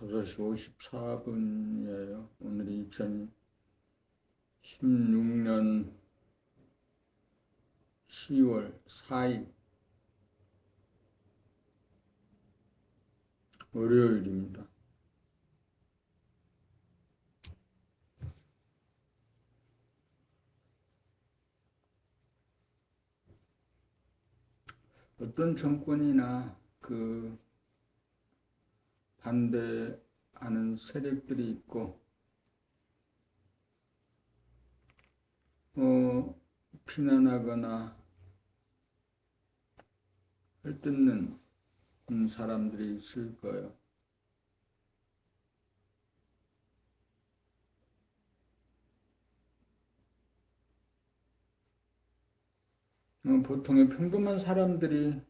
5시 54분이에요. 오늘이 2016년 10월 4일 월요일입니다. 어떤 정권이나 반대하는 세력들이 있고 비난하거나 헐뜯는 사람들이 있을 거예요. 보통의 평범한 사람들이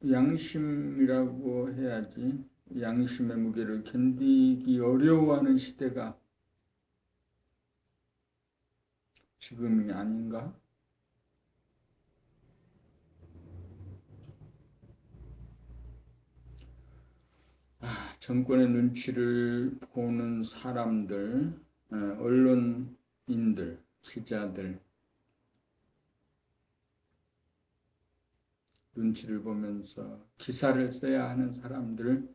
양심이라고 해야지, 양심의 무게를 견디기 어려워하는 시대가 지금이 아닌가? 정권의 눈치를 보는 사람들, 언론인들, 기자들, 눈치를 보면서 기사를 써야 하는 사람들,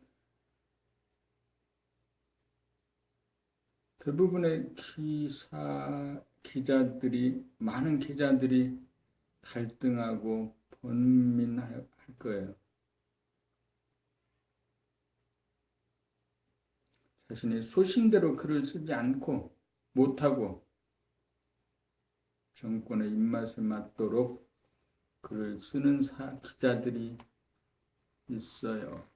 대부분의 많은 기자들이 갈등하고 번민할 거예요. 자신의 소신대로 글을 쓰지 않고 못하고 정권의 입맛에 맞도록 글을 쓰는 기자들이 있어요.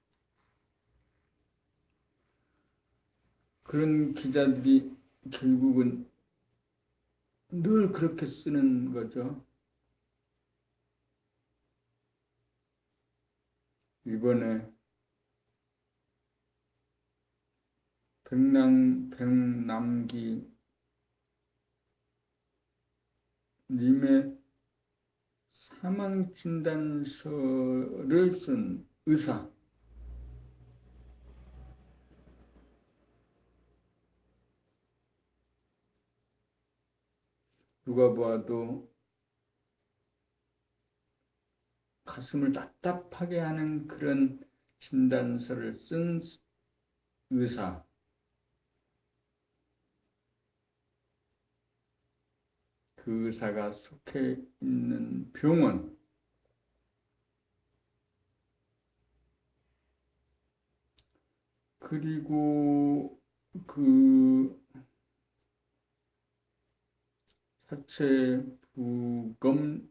그런 기자들이 결국은 늘 그렇게 쓰는 거죠. 이번에 백남기 님의 사망진단서를 쓴 의사, 누가 보아도 가슴을 답답하게 하는 그런 진단서를 쓴 의사, 그 의사가 속해 있는 병원, 그리고 사체 부검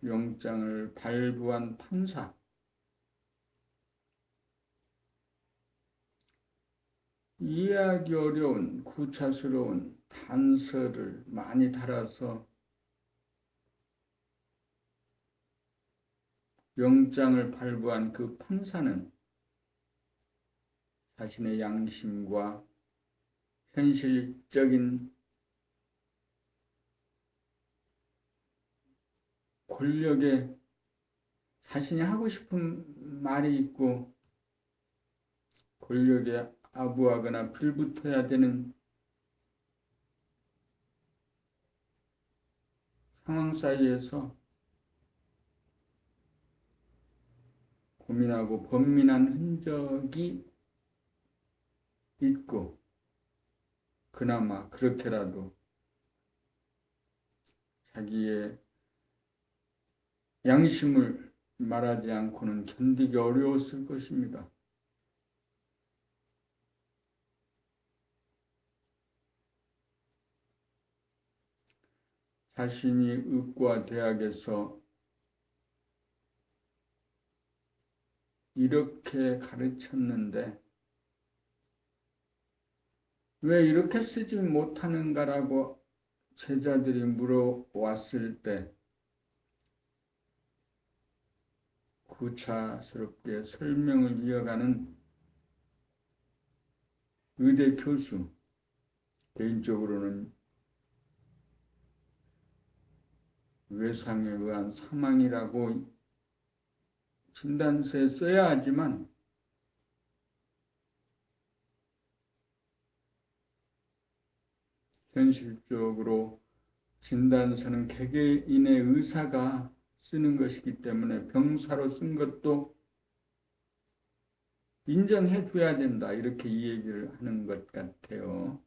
영장을 발부한 판사, 이해하기 어려운 구차스러운 단서를 많이 달아서 영장을 발부한 그 판사는 자신의 양심과 현실적인 권력에 자신이 하고 싶은 말이 있고 권력에 아부하거나 빌붙어야 되는 상황 사이에서 고민하고 번민한 흔적이 있고 그나마 그렇게라도 자기의 양심을 말하지 않고는 견디기 어려웠을 것입니다. 자신이 의과 대학에서 이렇게 가르쳤는데 왜 이렇게 쓰지 못하는가라고 제자들이 물어왔을 때 구차스럽게 설명을 이어가는 의대 교수, 개인적으로는 외상에 의한 사망이라고 진단서에 써야 하지만 현실적으로 진단서는 개개인의 의사가 쓰는 것이기 때문에 병사로 쓴 것도 인정해 줘야 된다. 이렇게 이 얘기를 하는 것 같아요.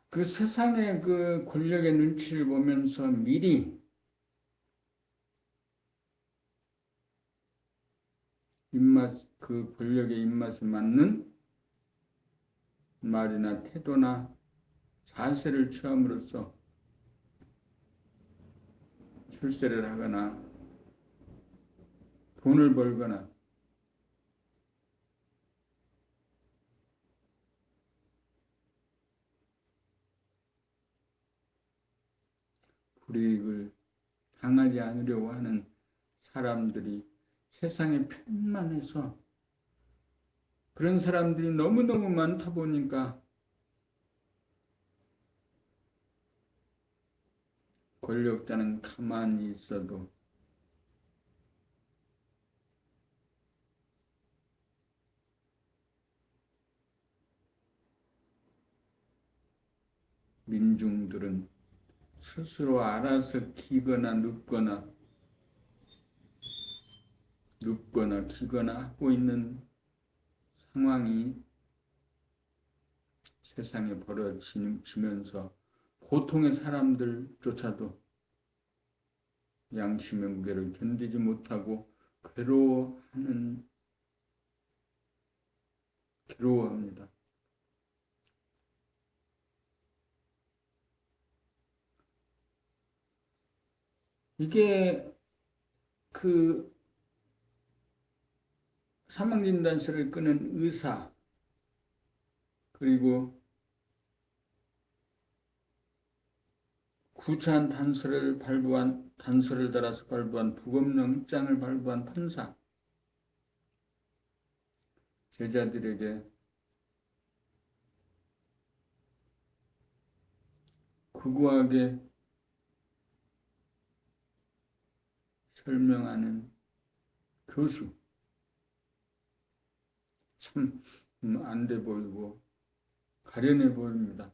그 세상의 그 권력의 눈치를 보면서 미리 그 권력의 입맛에 맞는 말이나 태도나 자세를 취함으로써 출세를 하거나 돈을 벌거나 불이익을 당하지 않으려고 하는 사람들이 세상에 편만해서 그런 사람들이 너무너무 많다 보니까 권력자는 가만히 있어도 민중들은 스스로 알아서 기거나 눕거나 기거나 하고 있는 상황이 세상에 벌어지면서 보통의 사람들조차도 양심의 무게를 견디지 못하고 괴로워합니다. 이게 그 사망진단서를 끄는 의사 그리고 구차한 단서를 달아서 발부한 부검영장을 발부한 판사 제자들에게 극우하게 설명하는 교수 참 안 돼 보이고 가련해 보입니다.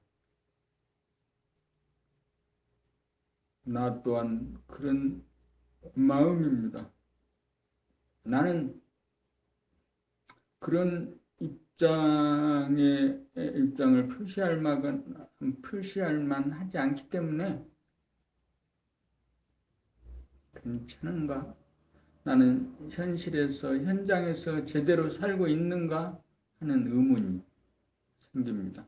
나 또한 그런 마음입니다. 나는 그런 입장을 표시할 만하지 않기 때문에 괜찮은가? 나는 현장에서 제대로 살고 있는가 하는 의문이 생깁니다.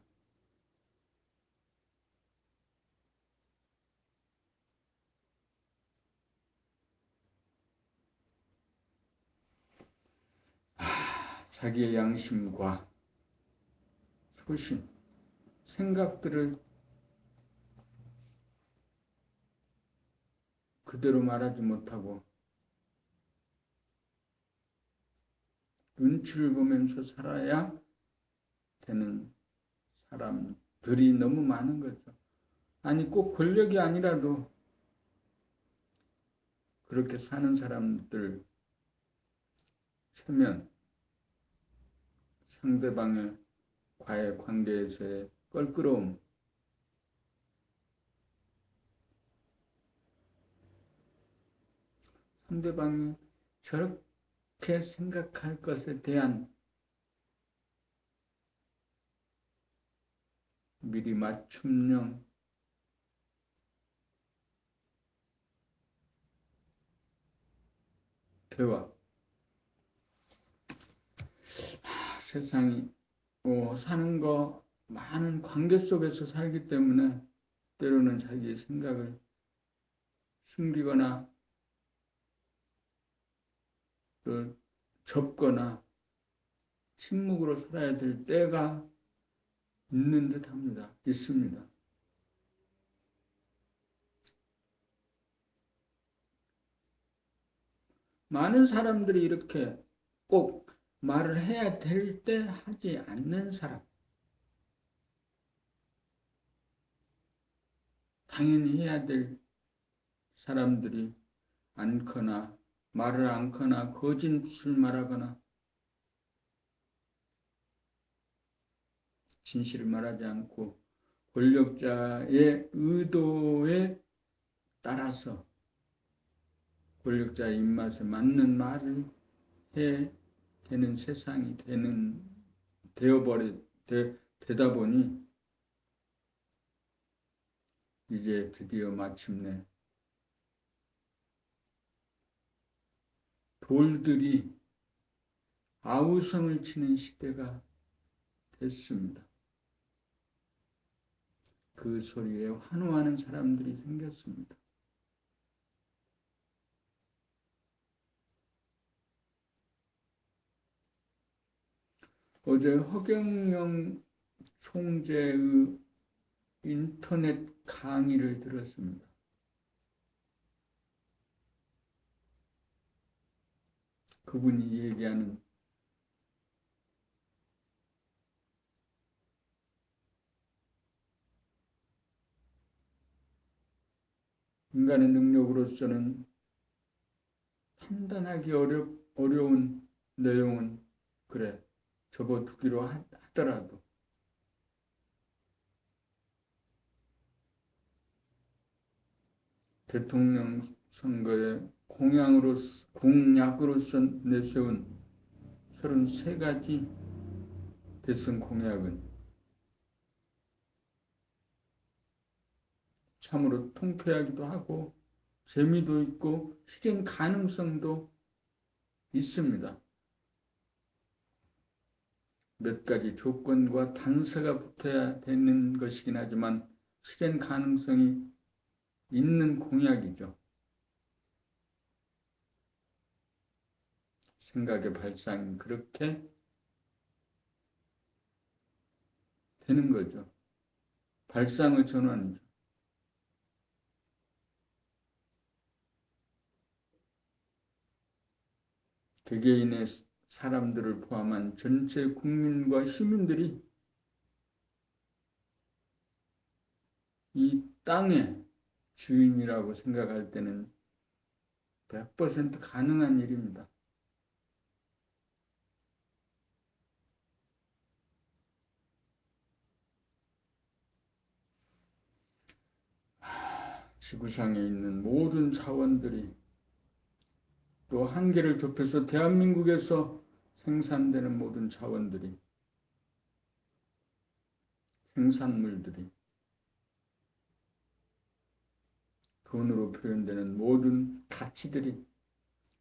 자기의 양심과 소신, 생각들을 그대로 말하지 못하고 눈치를 보면서 살아야 되는 사람들이 너무 많은 거죠. 아니 꼭 권력이 아니라도 그렇게 사는 사람들 체면, 상대방의 과의 관계에서의 껄끄러움, 상대방이 저렇게 생각할 것에 대한 미리 맞춤형 대화. 세상이 사는 거 많은 관계 속에서 살기 때문에 때로는 자기의 생각을 숨기거나 또 접거나 침묵으로 살아야 될 때가 있는 듯 합니다. 있습니다. 많은 사람들이 이렇게 꼭 말을 해야 될 때 하지 않는 사람. 당연히 해야 될 사람들이 않거나 말을 않거나 거짓을 말하거나 진실을 말하지 않고 권력자의 의도에 따라서 권력자의 입맛에 맞는 말을 해 되는 세상이 되다 보니 이제 드디어 마침내 돌들이 아우성을 치는 시대가 됐습니다. 그 소리에 환호하는 사람들이 생겼습니다. 어제 허경영 총재의 인터넷 강의를 들었습니다. 그분이 얘기하는 인간의 능력으로서는 판단하기 어려운 내용은 그래 접어두기로 하더라도 대통령 선거에 공약으로서 내세운 33가지 대선 공약은 참으로 통쾌하기도 하고 재미도 있고 실현 가능성도 있습니다. 몇 가지 조건과 단서가 붙어야 되는 것이긴 하지만 실현 가능성이 있는 공약이죠. 생각의 발상이 그렇게 되는 거죠. 발상의 전환이죠. 개개인의 사람들을 포함한 전체 국민과 시민들이 이 땅의 주인이라고 생각할 때는 100% 가능한 일입니다. 지구상에 있는 모든 자원들이 또 한계를 좁혀서 대한민국에서 생산되는 모든 자원들이 생산물들이 돈으로 표현되는 모든 가치들이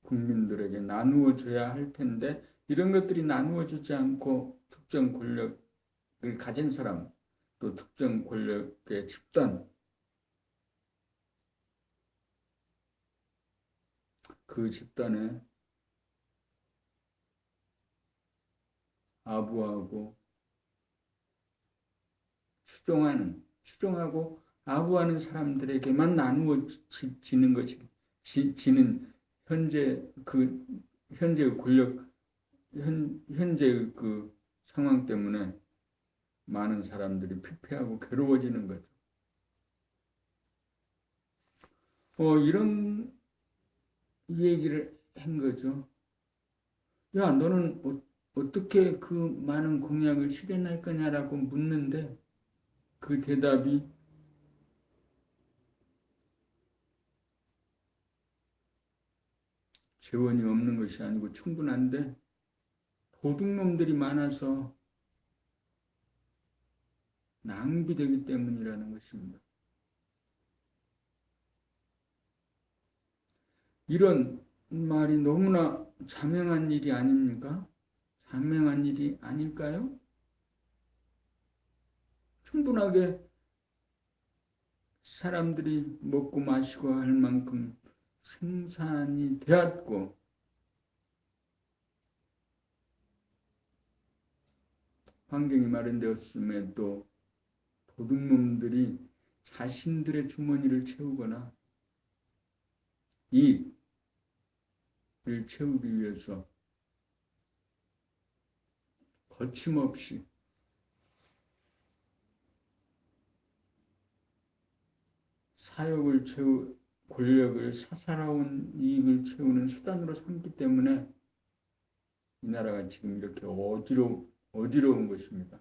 국민들에게 나누어져야 할 텐데 이런 것들이 나누어지지 않고 특정 권력을 가진 사람 또 특정 권력의 집단 그 집단에 아부하고 추종하고 아부하는 사람들에게만 나누어지는 것이 지는 현재의 권력 현재의 그 상황 때문에 많은 사람들이 피폐하고 괴로워지는 거죠. 이런 얘기를 한 거죠. 야, 너는 어떻게 그 많은 공약을 실현할 거냐라고 묻는데 그 대답이 재원이 없는 것이 아니고 충분한데 도둑놈들이 많아서 낭비되기 때문이라는 것입니다. 이런 말이 너무나 자명한 일이 아닙니까? 자명한 일이 아닐까요? 충분하게 사람들이 먹고 마시고 할 만큼 생산이 되었고 환경이 마련되었음에도 도둑놈들이 자신들의 주머니를 채우거나 이익을 채우기 위해서 거침없이 사욕을 권력을 사사로운 이익을 채우는 수단으로 삼기 때문에 이 나라가 지금 이렇게 어지러운 것입니다.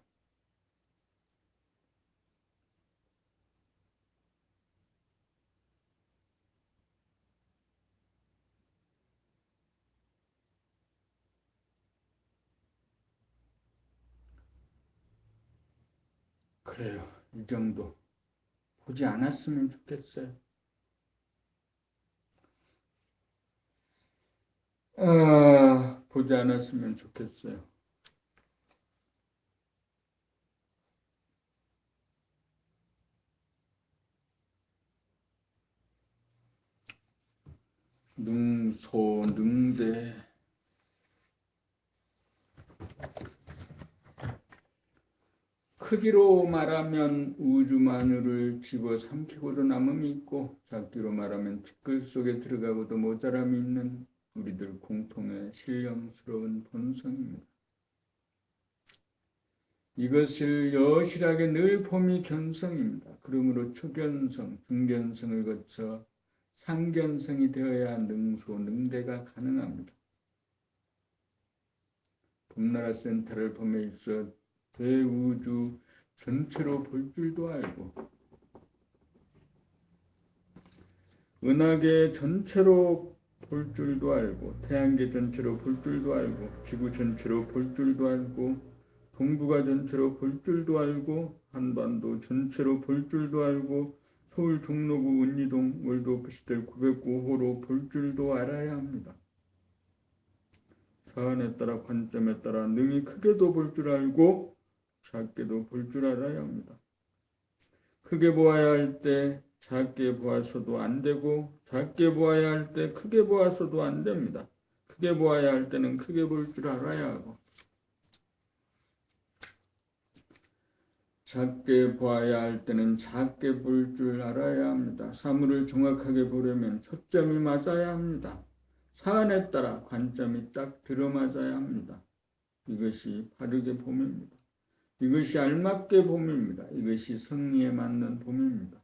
그래요. 이 정도 보지 않았으면 좋겠어요. 보지 않았으면 좋겠어요. 능소능대 크기로 말하면 우주만유를 집어삼키고도 남음이 있고 작기로 말하면 티끌 속에 들어가고도 모자람이 있는 우리들 공통의 신령스러운 본성입니다. 이것을 여실하게 늘 봄이 견성입니다. 그러므로 초견성, 중견성을 거쳐 상견성이 되어야 능소능대가 가능합니다. 봄나라 센터를 봄에 있어 대우주 전체로 볼 줄도 알고 은하계 전체로 볼 줄도 알고 태양계 전체로 볼 줄도 알고 지구 전체로 볼 줄도 알고 동북아 전체로 볼 줄도 알고 한반도 전체로 볼 줄도 알고 서울 종로구 은이동 월도 시대 909호로 볼 줄도 알아야 합니다. 사안에 따라 관점에 따라 능히 크게도 볼 줄 알고 작게도 볼 줄 알아야 합니다. 크게 보아야 할 때 작게 보아서도 안 되고 작게 보아야 할 때 크게 보아서도 안 됩니다. 크게 보아야 할 때는 크게 볼 줄 알아야 하고 작게 보아야 할 때는 작게 볼 줄 알아야 합니다. 사물을 정확하게 보려면 초점이 맞아야 합니다. 사안에 따라 관점이 딱 들어맞아야 합니다. 이것이 바르게 봄입니다. 이것이 알맞게 봄입니다. 이것이 성리에 맞는 봄입니다.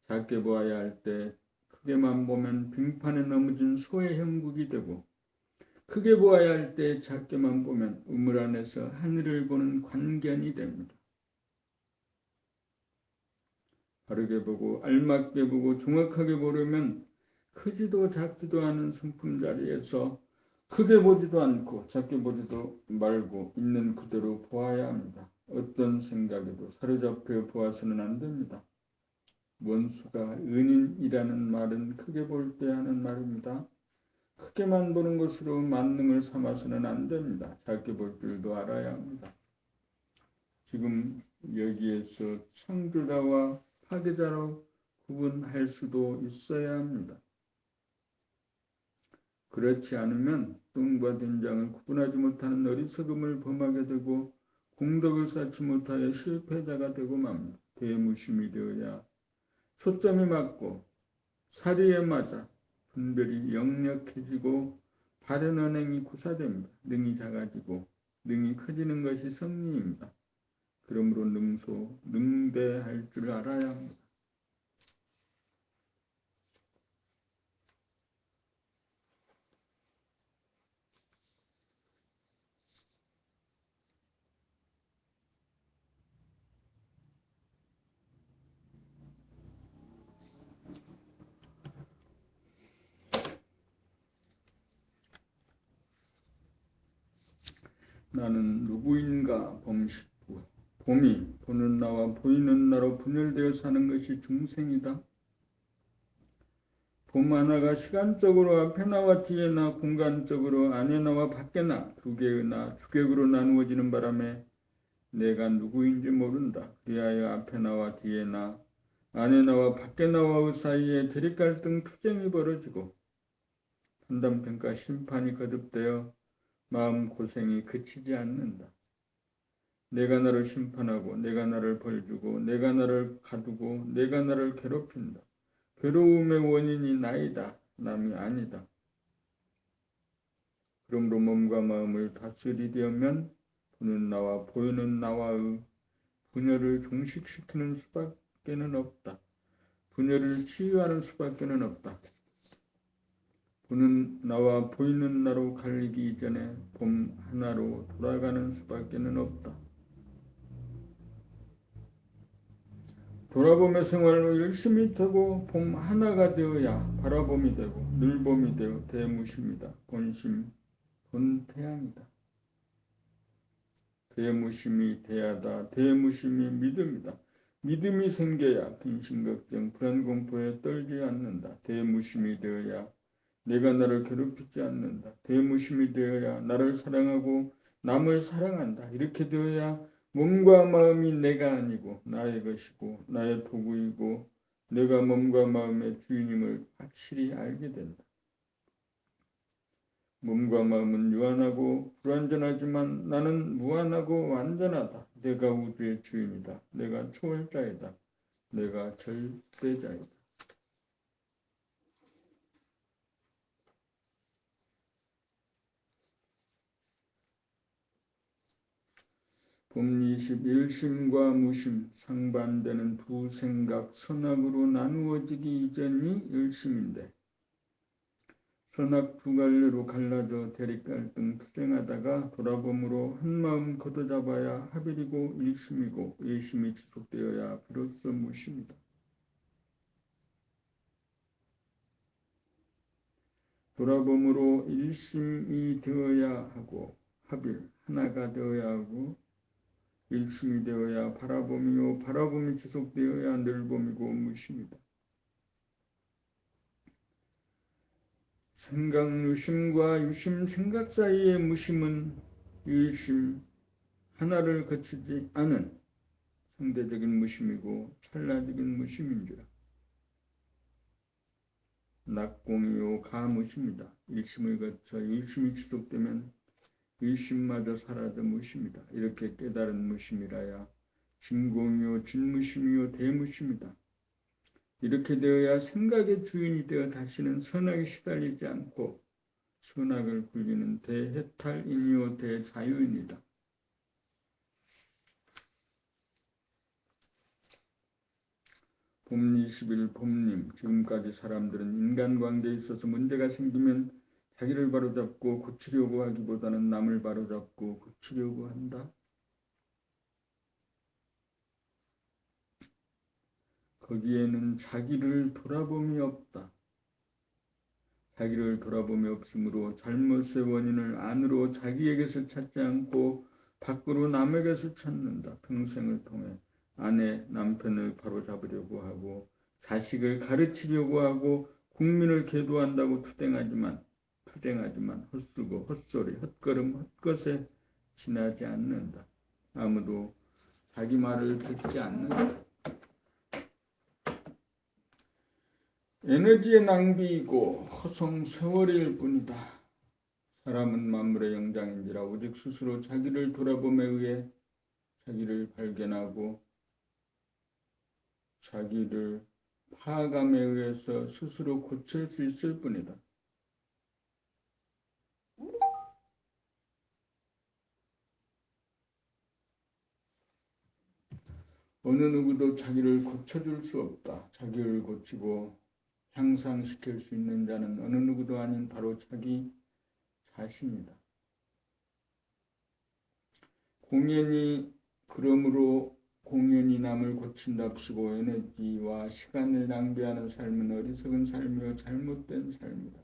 작게 보아야 할 때 크게만 보면 빙판에 넘어진 소의 형국이 되고 크게 보아야 할 때 작게만 보면 우물 안에서 하늘을 보는 관견이 됩니다. 바르게 보고 알맞게 보고 정확하게 보려면 크지도 작지도 않은 성품 자리에서 크게 보지도 않고 작게 보지도 말고 있는 그대로 보아야 합니다. 어떤 생각에도 사로잡혀 보아서는 안 됩니다. 원수가 은인이라는 말은 크게 볼 때 하는 말입니다. 크게만 보는 것으로 만능을 삼아서는 안 됩니다. 작게 볼 줄도 알아야 합니다. 지금 여기에서 창조자와 파괴자로 구분할 수도 있어야 합니다. 그렇지 않으면 똥과 된장을 구분하지 못하는 어리석음을 범하게 되고 공덕을 쌓지 못하여 실패자가 되고 맙니다. 대무심이 되어야 초점이 맞고 사리에 맞아 분별이 역력해지고 바른 언행이 구사됩니다. 능이 작아지고 능이 커지는 것이 성리입니다. 그러므로 능소, 능대할 줄 알아야 합니다. 나는 누구인가 범식부 봄이 보는 나와 보이는 나로 분열되어 사는 것이 중생이다. 봄 하나가 시간적으로 앞에 나와 뒤에 나 공간적으로 안에 나와 밖에 나 두 개의 나 주객으로 나누어지는 바람에 내가 누구인지 모른다. 그리하여 앞에 나와 뒤에 나 안에 나와 밖에 나와의 사이에 대립갈등 투쟁이 벌어지고 판단평가 심판이 거듭되어 마음고생이 그치지 않는다. 내가 나를 심판하고 내가 나를 벌주고 내가 나를 가두고 내가 나를 괴롭힌다. 괴로움의 원인이 나이다. 남이 아니다. 그러므로 몸과 마음을 다스리려면 보는 나와 보이는 나와의 분열을 종식시키는 수밖에는 없다. 분열을 치유하는 수밖에는 없다. 보는 나와 보이는 나로 갈리기 이전에 봄 하나로 돌아가는 수밖에는 없다. 돌아봄의 생활로 열심히 타고 봄 하나가 되어야 바라봄이 되고 늘봄이 되어 대무심이다. 본심, 본태양이다. 대무심이 대하다. 대무심이 믿음이다. 믿음이 생겨야 근심 걱정 불안 공포에 떨지 않는다. 대무심이 되어야 내가 나를 괴롭히지 않는다. 대무심이 되어야 나를 사랑하고 남을 사랑한다. 이렇게 되어야 몸과 마음이 내가 아니고 나의 것이고 나의 도구이고 내가 몸과 마음의 주인임을 확실히 알게 된다. 몸과 마음은 유한하고 불완전하지만 나는 무한하고 완전하다. 내가 우주의 주인이다. 내가 초월자이다. 내가 절대자이다. 봄 21심과 무심, 상반되는 두 생각, 선악으로 나누어지기 이전이 일심인데 선악 두 갈래로 갈라져 대립갈등 투쟁하다가 돌아봄으로 한마음 걷어잡아야 합일이고 일심이고 일심이 지속되어야 비로소 무심이다. 돌아봄으로 일심이 되어야 하고 합일 하나가 되어야 하고 일심이 되어야 바라봄이요 바라봄이 지속되어야 늘봄이고 무심이다. 생각 유심과 유심 생각 사이의 무심은 일심 하나를 거치지 않은 상대적인 무심이고 찰나적인 무심인지라. 낙공이요 가무심이다. 일심을 거쳐 일심이 지속되면 일심마저 사라져 무심이다. 이렇게 깨달은 무심이라야 진공이요 진무심이요 대무심이다. 이렇게 되어야 생각의 주인이 되어 다시는 선악에 시달리지 않고 선악을 굴리는 대해탈인이요 대자유인이다. 봄 20일 봄님, 지금까지 사람들은 인간관계에 있어서 문제가 생기면 자기를 바로잡고 고치려고 하기보다는 남을 바로잡고 고치려고 한다. 거기에는 자기를 돌아봄이 없다. 자기를 돌아봄이 없으므로 잘못의 원인을 안으로 자기에게서 찾지 않고 밖으로 남에게서 찾는다. 평생을 통해 아내, 남편을 바로잡으려고 하고 자식을 가르치려고 하고 국민을 계도한다고 투쟁하지만 헛수고 헛소리, 헛걸음, 헛것에 지나지 않는다. 아무도 자기 말을 듣지 않는다. 에너지의 낭비이고 허송 세월일 뿐이다. 사람은 만물의 영장인지라 오직 스스로 자기를 돌아봄에 의해 자기를 발견하고 자기를 파악함에 의해서 스스로 고칠 수 있을 뿐이다. 어느 누구도 자기를 고쳐줄 수 없다. 자기를 고치고 향상시킬 수 있는 자는 어느 누구도 아닌 바로 자기 자신이다. 그러므로 공연히 남을 고친답시고 에너지와 시간을 낭비하는 삶은 어리석은 삶이요 잘못된 삶이다.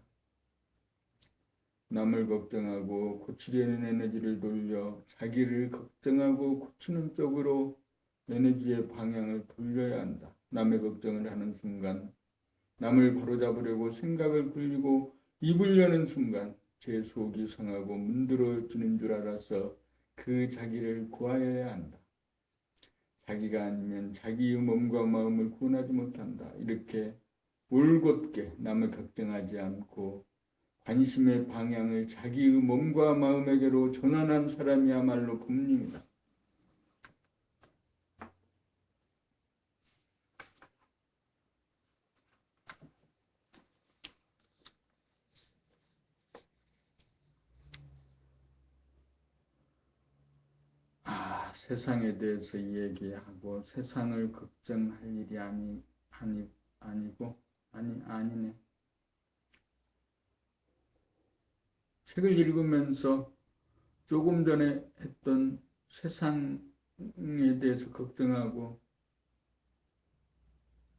남을 걱정하고 고치려는 에너지를 돌려 자기를 걱정하고 고치는 쪽으로 에너지의 방향을 돌려야 한다. 남의 걱정을 하는 순간 남을 바로잡으려고 생각을 굴리고 입을 여는 순간 제 속이 상하고 문드러지는 줄 알아서 그 자기를 구하여야 한다. 자기가 아니면 자기의 몸과 마음을 구원하지 못한다. 이렇게 올곧게 남을 걱정하지 않고 관심의 방향을 자기의 몸과 마음에게로 전환한 사람이야말로 봄님이다. 세상에 대해서 얘기하고 세상을 걱정할 일이 아니 아니네. 책을 읽으면서 조금 전에 했던 세상에 대해서 걱정하고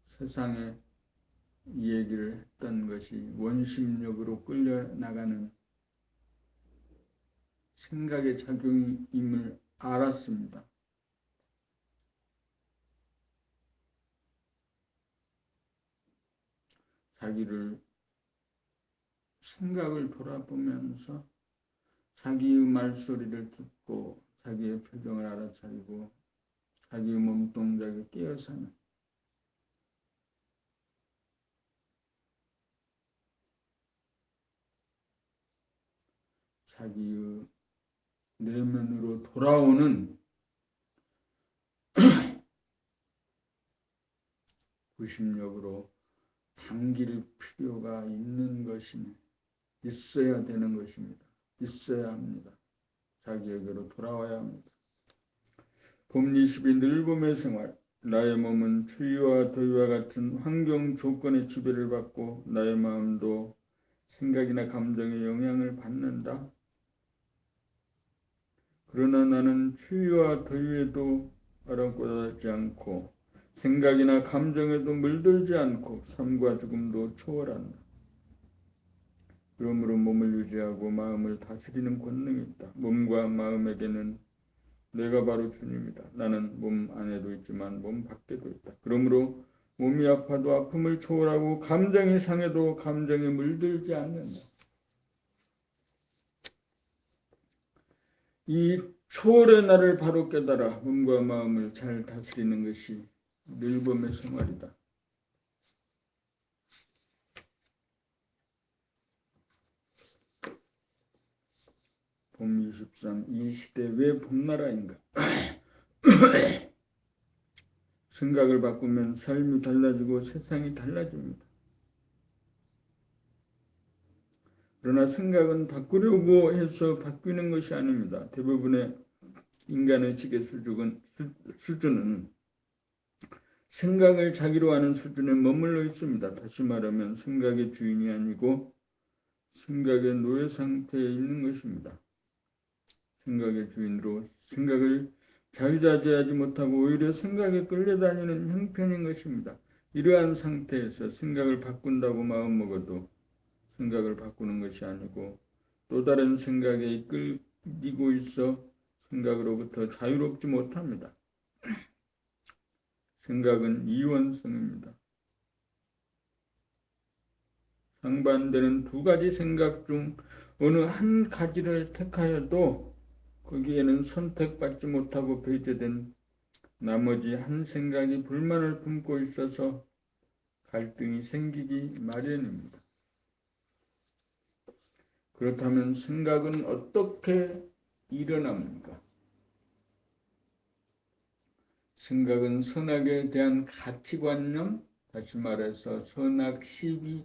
세상에 이 얘기를 했던 것이 원심력으로 끌려나가는 생각의 작용임을 알았습니다. 자기를 생각을 돌아보면서 자기의 말소리를 듣고 자기의 표정을 알아차리고 자기의 몸동작에 끼어서는 자기의 내면으로 돌아오는 구심력으로 당길 필요가 있는 것이니 있어야 되는 것입니다. 있어야 합니다. 자기에게로 돌아와야 합니다. 봄 20일 늘봄의 생활. 나의 몸은 추위와 더위와 같은 환경 조건의 지배를 받고 나의 마음도 생각이나 감정의 영향을 받는다. 그러나 나는 추위와 더위에도 아랑곳하지 않고 생각이나 감정에도 물들지 않고 삶과 죽음도 초월한다. 그러므로 몸을 유지하고 마음을 다스리는 권능이 있다. 몸과 마음에게는 내가 바로 주님이다. 나는 몸 안에도 있지만 몸 밖에도 있다. 그러므로 몸이 아파도 아픔을 초월하고 감정이 상해도 감정에 물들지 않는다. 이 초월의 날을 바로 깨달아 몸과 마음을 잘 다스리는 것이 늘봄의 생활이다. 봄 23. 이 시대 왜 봄나라인가? 생각을 바꾸면 삶이 달라지고 세상이 달라집니다. 그러나 생각은 바꾸려고 해서 바뀌는 것이 아닙니다. 대부분의 인간의식의 수준은 생각을 자기로 하는 수준에 머물러 있습니다. 다시 말하면 생각의 주인이 아니고 생각의 노예 상태에 있는 것입니다. 생각의 주인으로 생각을 자유자재하지 못하고 오히려 생각에 끌려다니는 형편인 것입니다. 이러한 상태에서 생각을 바꾼다고 마음먹어도 생각을 바꾸는 것이 아니고 또 다른 생각에 이끌리고 있어 생각으로부터 자유롭지 못합니다. 생각은 이원성입니다. 상반되는 두 가지 생각 중 어느 한 가지를 택하여도 거기에는 선택받지 못하고 배제된 나머지 한 생각이 불만을 품고 있어서 갈등이 생기기 마련입니다. 그렇다면 생각은 어떻게 일어납니까? 생각은 선악에 대한 가치관념, 다시 말해서 선악, 시비,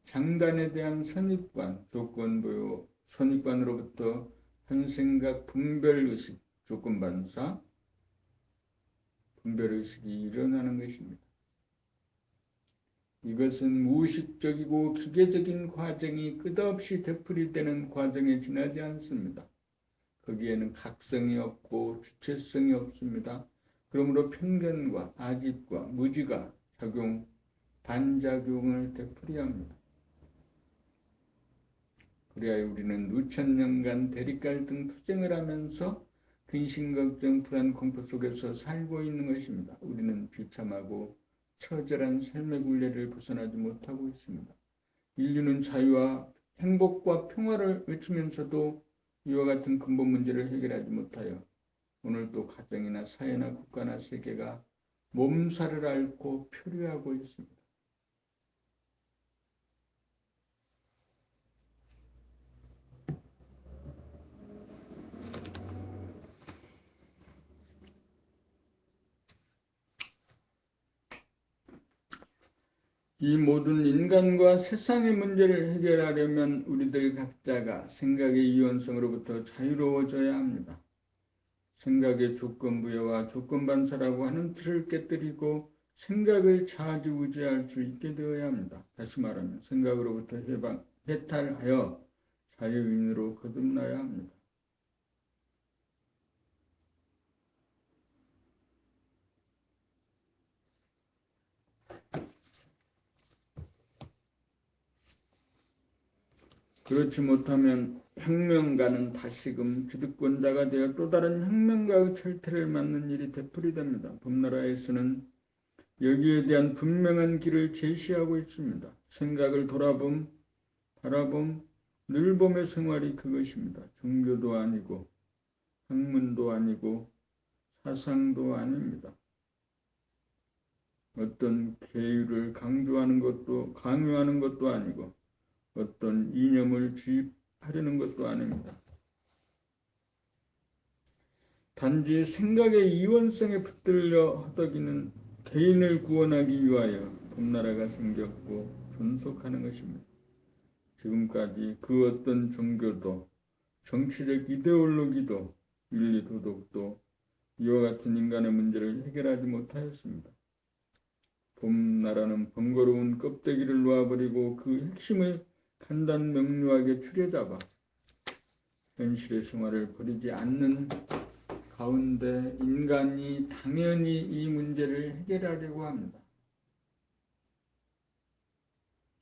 장단에 대한 선입관, 조건부여 선입관으로부터 현생각, 분별의식, 조건반사, 분별의식이 일어나는 것입니다. 이것은 무의식적이고 기계적인 과정이 끝없이 되풀이되는 과정에 지나지 않습니다. 거기에는 각성이 없고 주체성이 없습니다. 그러므로 편견과 아집과 무지가 반작용을 되풀이합니다. 그래야 우리는 누천년간 대립갈등 투쟁을 하면서 근심걱정 불안 공포 속에서 살고 있는 것입니다. 우리는 비참하고 처절한 삶의 굴레를 벗어나지 못하고 있습니다. 인류는 자유와 행복과 평화를 외치면서도 이와 같은 근본 문제를 해결하지 못하여 오늘도 가정이나 사회나 국가나 세계가 몸살을 앓고 표류하고 있습니다. 이 모든 인간과 세상의 문제를 해결하려면 우리들 각자가 생각의 이원성으로부터 자유로워져야 합니다. 생각의 조건부여와 조건반사라고 하는 틀을 깨뜨리고 생각을 좌지우지할 수 있게 되어야 합니다. 다시 말하면 생각으로부터 해탈하여 자유인으로 거듭나야 합니다. 그렇지 못하면 혁명가는 다시금 기득권자가 되어 또 다른 혁명가의 철퇴를 맞는 일이 되풀이됩니다. 봄나라에서는 여기에 대한 분명한 길을 제시하고 있습니다. 생각을 바라봄, 늘 봄의 생활이 그것입니다. 종교도 아니고 학문도 아니고 사상도 아닙니다. 어떤 계율을 강요하는 것도 아니고 어떤 이념을 주입하려는 것도 아닙니다. 단지 생각의 이원성에 붙들려 허덕이는 개인을 구원하기 위하여 봄나라가 생겼고 존속하는 것입니다. 지금까지 그 어떤 종교도 정치적 이데올로기도 윤리 도덕도 이와 같은 인간의 문제를 해결하지 못하였습니다. 봄나라는 번거로운 껍데기를 놓아버리고 그 핵심을 간단명료하게 추려잡아 현실의 생활을 버리지 않는 가운데 인간이 당연히 이 문제를 해결하려고 합니다.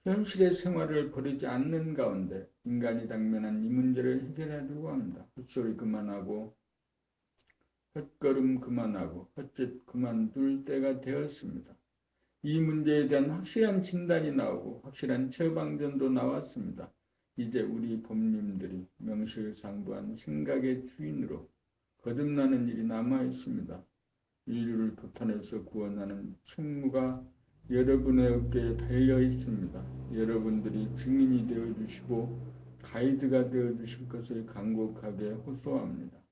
현실의 생활을 버리지 않는 가운데 인간이 당면한 이 문제를 해결하려고 합니다. 헛소리 그만하고 헛걸음 그만하고 헛짓 그만둘 때가 되었습니다. 이 문제에 대한 확실한 진단이 나오고 확실한 처방전도 나왔습니다. 이제 우리 법님들이 명실상부한 생각의 주인으로 거듭나는 일이 남아있습니다. 인류를 도탄에서 구원하는 책무가 여러분의 어깨에 달려있습니다. 여러분들이 증인이 되어주시고 가이드가 되어주실 것을 간곡하게 호소합니다.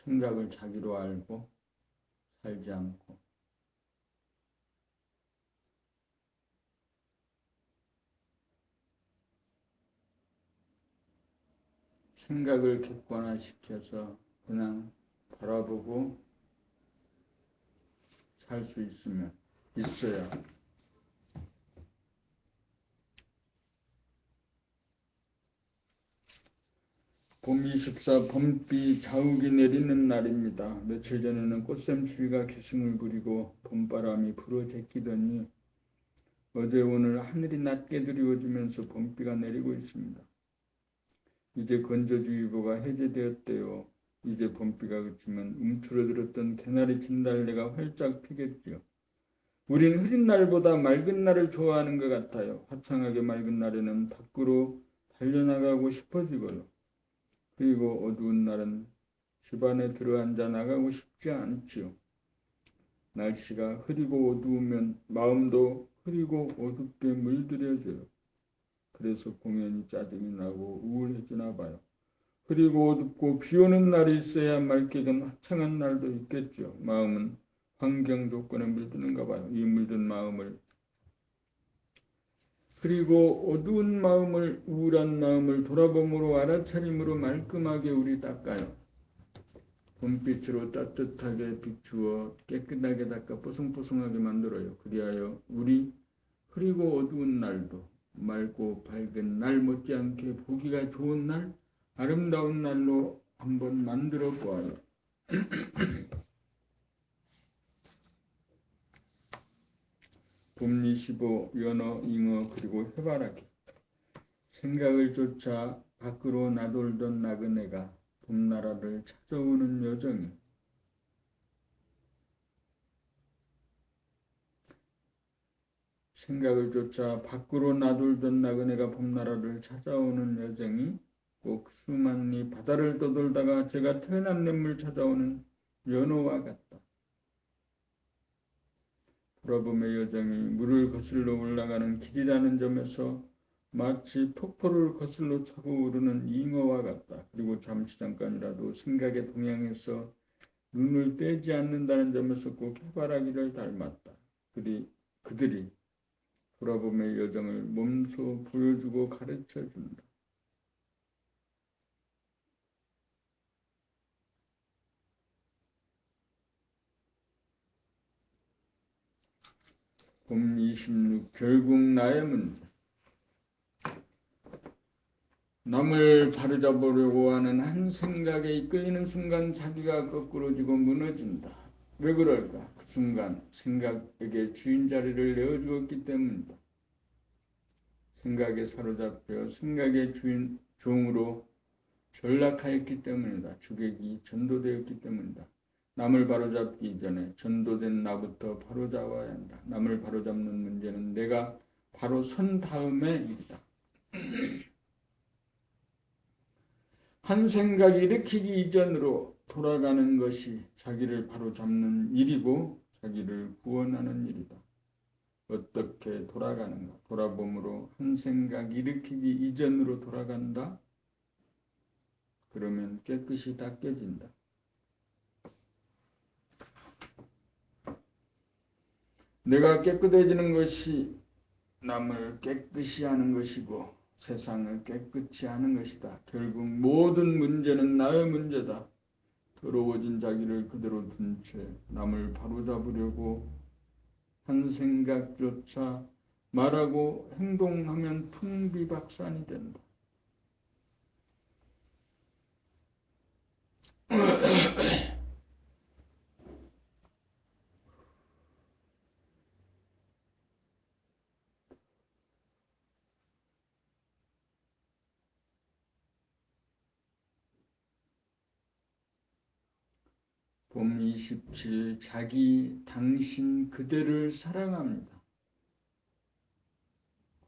생각을 자기로 알고 살지 않고 생각을 객관화시켜서 그냥 바라보고 살 수 있어야 봄 24 봄비 자욱이 내리는 날입니다. 며칠 전에는 꽃샘추위가 기승을 부리고 봄바람이 불어 제끼더니 어제 오늘 하늘이 낮게 드리워지면서 봄비가 내리고 있습니다. 이제 건조주의보가 해제되었대요. 이제 봄비가 그치면 움츠러들었던 개나리 진달래가 활짝 피겠죠. 우린 흐린 날보다 맑은 날을 좋아하는 것 같아요. 화창하게 맑은 날에는 밖으로 달려나가고 싶어지고요. 그리고 어두운 날은 집 안에 들어앉아 나가고 싶지 않죠. 날씨가 흐리고 어두우면 마음도 흐리고 어둡게 물들여져요. 그래서 공연이 짜증이 나고 우울해지나 봐요. 흐리고 어둡고 비 오는 날이 있어야 맑게는 화창한 날도 있겠죠. 마음은 환경 조건에 물드는가 봐요. 이 물든 마음을 그리고 어두운 마음을 우울한 마음을 돌아봄으로 알아차림으로 말끔하게 우리 닦아요. 봄빛으로 따뜻하게 비추어 깨끗하게 닦아 뽀송뽀송하게 만들어요. 그리하여 우리 흐리고 어두운 날도 맑고 밝은 날 못지않게 보기가 좋은 날, 아름다운 날로 한번 만들어 보아요. 봄 25, 연어, 잉어, 그리고 해바라기. 생각을 쫓아 밖으로 나돌던 나그네가 봄나라를 찾아오는 여정이 생각을 쫓아 밖으로 나돌던 나그네가 봄나라를 찾아오는 여정이 꼭 수만리 바다를 떠돌다가 제가 태어난 냇물 찾아오는 연어와 같다. 보라봄의 여정이 물을 거슬러 올라가는 길이라는 점에서 마치 폭포를 거슬러 차고 오르는 잉어와 같다. 그리고 잠시 잠깐이라도 생각에 동양해서 눈을 떼지 않는다는 점에서 꼭 해바라기를 닮았다. 그들이 돌아봄의 여정을 몸소 보여주고 가르쳐준다. 봄 26. 결국 나의 문제. 남을 바로잡으려고 하는 한 생각에 이끌리는 순간 자기가 거꾸로지고 무너진다. 왜 그럴까? 그 순간 생각에게 주인 자리를 내어주었기 때문이다. 생각에 사로잡혀 생각의 종으로 전락하였기 때문이다. 주객이 전도되었기 때문이다. 남을 바로잡기 전에 전도된 나부터 바로잡아야 한다. 남을 바로잡는 문제는 내가 바로 선 다음에 있다. 한 생각이 일으키기 이전으로 돌아가는 것이 자기를 바로잡는 일이고 자기를 구원하는 일이다. 어떻게 돌아가는가? 돌아봄으로 한 생각 일으키기 이전으로 돌아간다? 그러면 깨끗이 닦여진다. 내가 깨끗해지는 것이 남을 깨끗이 하는 것이고 세상을 깨끗이 하는 것이다. 결국 모든 문제는 나의 문제다. 더러워진 자기를 그대로 둔 채 남을 바로잡으려고 한 생각조차 말하고 행동하면 풍비박산이 된다. 봄 27. 자기, 당신, 그대를 사랑합니다.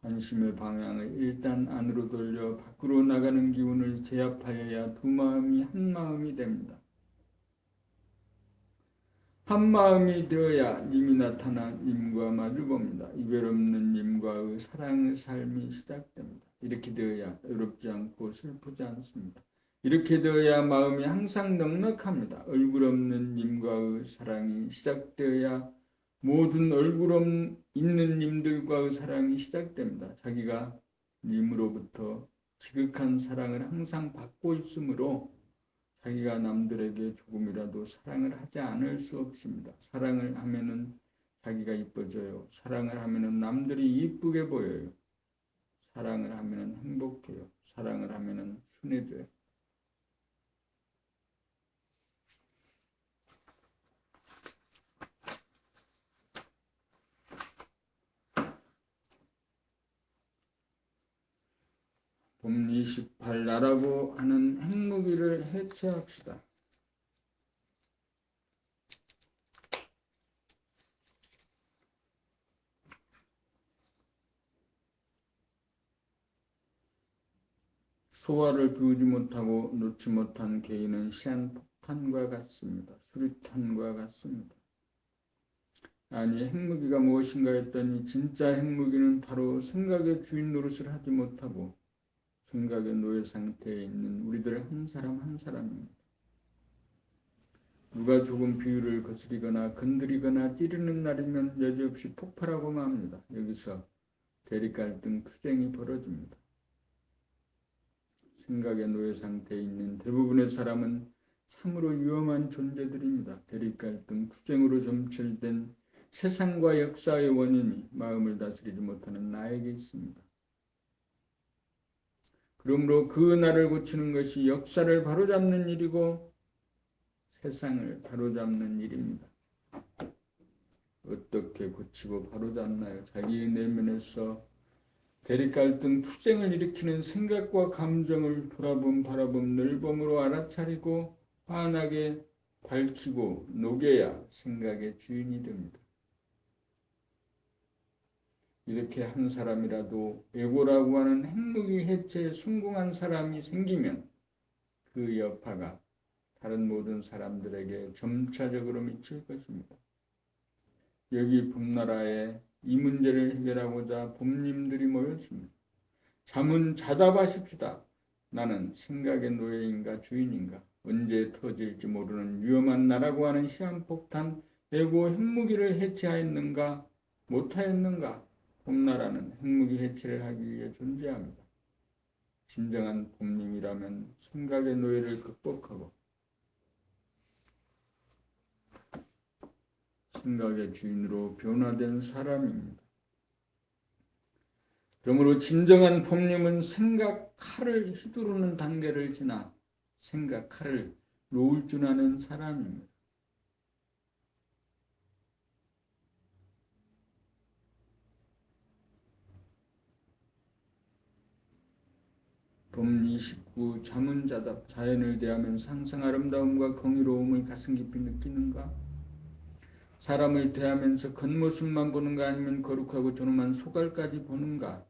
관심의 방향을 일단 안으로 돌려 밖으로 나가는 기운을 제압하여야 두 마음이 한 마음이 됩니다. 한 마음이 되어야 님이 나타나 님과 마주봅니다. 이별 없는 님과의 사랑의 삶이 시작됩니다. 이렇게 되어야 외롭지 않고 슬프지 않습니다. 이렇게 되어야 마음이 항상 넉넉합니다. 얼굴 없는 님과의 사랑이 시작되어야 모든 얼굴 있는 님들과의 사랑이 시작됩니다. 자기가 님으로부터 지극한 사랑을 항상 받고 있으므로 자기가 남들에게 조금이라도 사랑을 하지 않을 수 없습니다. 사랑을 하면은 자기가 이뻐져요. 사랑을 하면은 남들이 이쁘게 보여요. 사랑을 하면은 행복해요. 사랑을 하면은 순해져요. 봄 28. 나라고 하는 핵무기를 해체합시다. 소화를 비우지 못하고 놓지 못한 개인은 시한폭탄과 같습니다. 수류탄과 같습니다. 아니 핵무기가 무엇인가 했더니 진짜 핵무기는 바로 생각의 주인 노릇을 하지 못하고 생각의 노예 상태에 있는 우리들 한 사람 한 사람입니다. 누가 조금 비유를 거스리거나 건드리거나 찌르는 날이면 여지없이 폭발하고 맙니다. 여기서 대립갈등, 투쟁이 벌어집니다. 생각의 노예 상태에 있는 대부분의 사람은 참으로 위험한 존재들입니다. 대립갈등, 투쟁으로 점철된 세상과 역사의 원인이 마음을 다스리지 못하는 나에게 있습니다. 그러므로 그 나를 고치는 것이 역사를 바로잡는 일이고 세상을 바로잡는 일입니다. 어떻게 고치고 바로잡나요? 자기의 내면에서 대립갈등, 투쟁을 일으키는 생각과 감정을 바라봄, 늘봄으로 알아차리고 환하게 밝히고 녹여야 생각의 주인이 됩니다. 이렇게 한 사람이라도 에고라고 하는 핵무기 해체에 성공한 사람이 생기면 그 여파가 다른 모든 사람들에게 점차적으로 미칠 것입니다. 여기 봄나라에 이 문제를 해결하고자 봄님들이 모였습니다. 잠은 자다 마십시다. 나는 생각의 노예인가 주인인가? 언제 터질지 모르는 위험한 나라고 하는 시한폭탄 내고 핵무기를 해체하였는가? 못하였는가? 봄나라는 핵무기 해체를 하기 위해 존재합니다. 진정한 봄님이라면 생각의 노예를 극복하고 생각의 주인으로 변화된 사람입니다. 그러므로 진정한 봄님은 생각 칼을 휘두르는 단계를 지나 생각 칼을 놓을 줄 아는 사람입니다. 봄 29 잠은 자답 자연을 대하면서 항상 아름다움과 경이로움을 가슴 깊이 느끼는가? 사람을 대하면서 겉모습만 보는가 아니면 거룩하고 존엄한 소갈까지 보는가?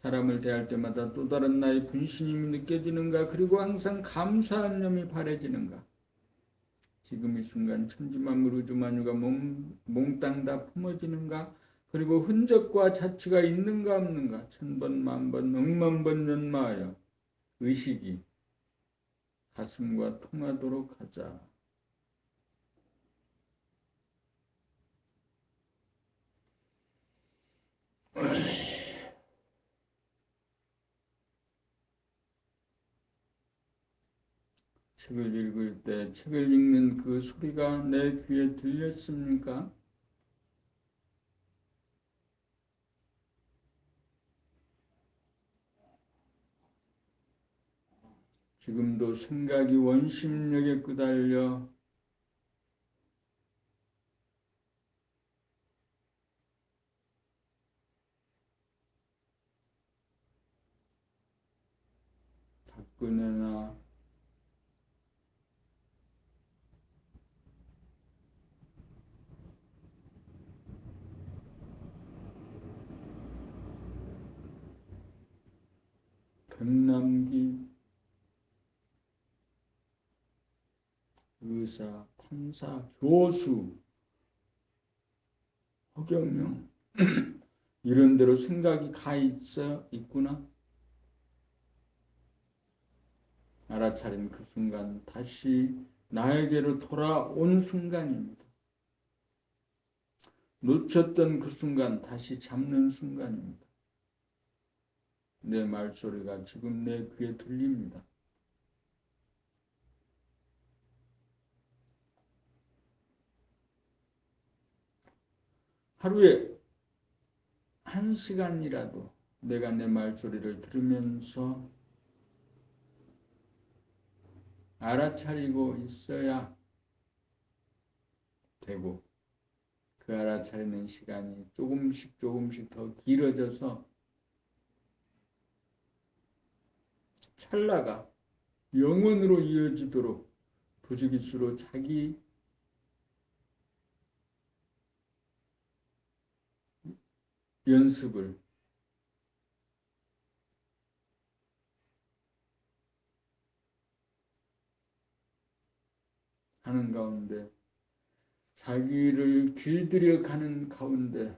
사람을 대할 때마다 또 다른 나의 분신임이 느껴지는가? 그리고 항상 감사한 점이 바래지는가? 지금 이 순간 천지만물 우주만유가 몽땅 다 품어지는가? 그리고 흔적과 자취가 있는가 없는가? 천번 만번 억만번 연마하여 의식이 가슴과 통하도록 하자. 책을 읽을 때 책을 읽는 그 소리가 내 귀에 들렸습니까? 지금도 생각이 원심력에 끄달려 박근혜나 백남기 의사, 판사, 교수, 허경영 이런 데로 생각이 가 있구나. 알아차린 그 순간 다시 나에게로 돌아온 순간입니다. 놓쳤던 그 순간 다시 잡는 순간입니다. 내 말소리가 지금 내 귀에 들립니다. 하루에 1시간이라도 내가 내 말소리를 들으면서 알아차리고 있어야 되고 그 알아차리는 시간이 조금씩 더 길어져서 찰나가 영원으로 이어지도록 부지기수로 자기 연습을 하는 가운데 자기를 길들여 가는 가운데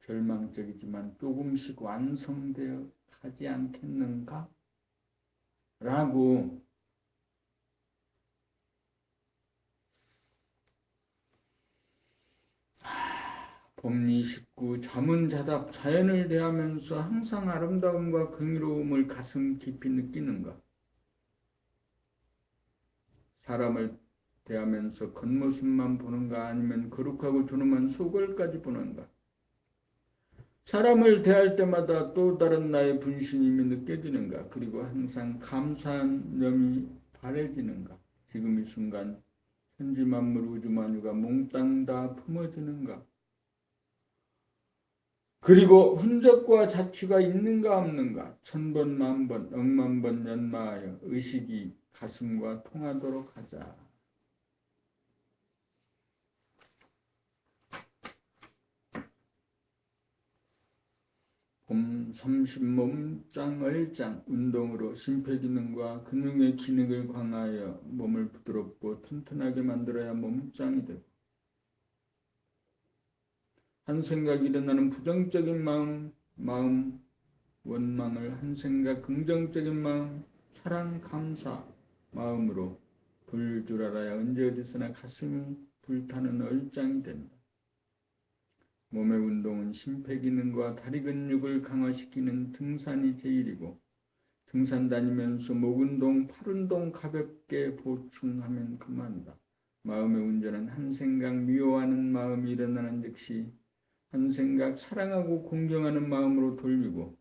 절망적이지만 조금씩 완성되어 가지 않겠는가? 라고 봄 29 잠은 자답 자연을 대하면서 항상 아름다움과 긍이로움을 가슴 깊이 느끼는가? 사람을 대하면서 겉모습만 보는가 아니면 거룩하고 존엄한 속을까지 보는가? 사람을 대할 때마다 또 다른 나의 분신임이 느껴지는가? 그리고 항상 감사한 점이 바래지는가? 지금 이 순간 천지만물 우주만유가 몽땅 다 품어지는가? 그리고 흔적과 자취가 있는가 없는가? 천번 만번 억만번 연마하여 의식이 가슴과 통하도록 하자. 봄 30 몸짱 얼짱 운동으로 심폐기능과 근육의 기능을 강화하여 몸을 부드럽고 튼튼하게 만들어야 몸짱이 되고 한 생각 일어나는 부정적인 마음, 원망을 한 생각 긍정적인 마음, 사랑, 감사 마음으로 불 줄 알아야 언제 어디서나 가슴이 불타는 얼짱이 된다. 몸의 운동은 심폐기능과 다리 근육을 강화시키는 등산이 제일이고 등산 다니면서 목 운동, 팔 운동 가볍게 보충하면 그만이다. 마음의 운전은 한 생각 미워하는 마음이 일어나는 즉시 한 생각 사랑하고 공경하는 마음으로 돌리고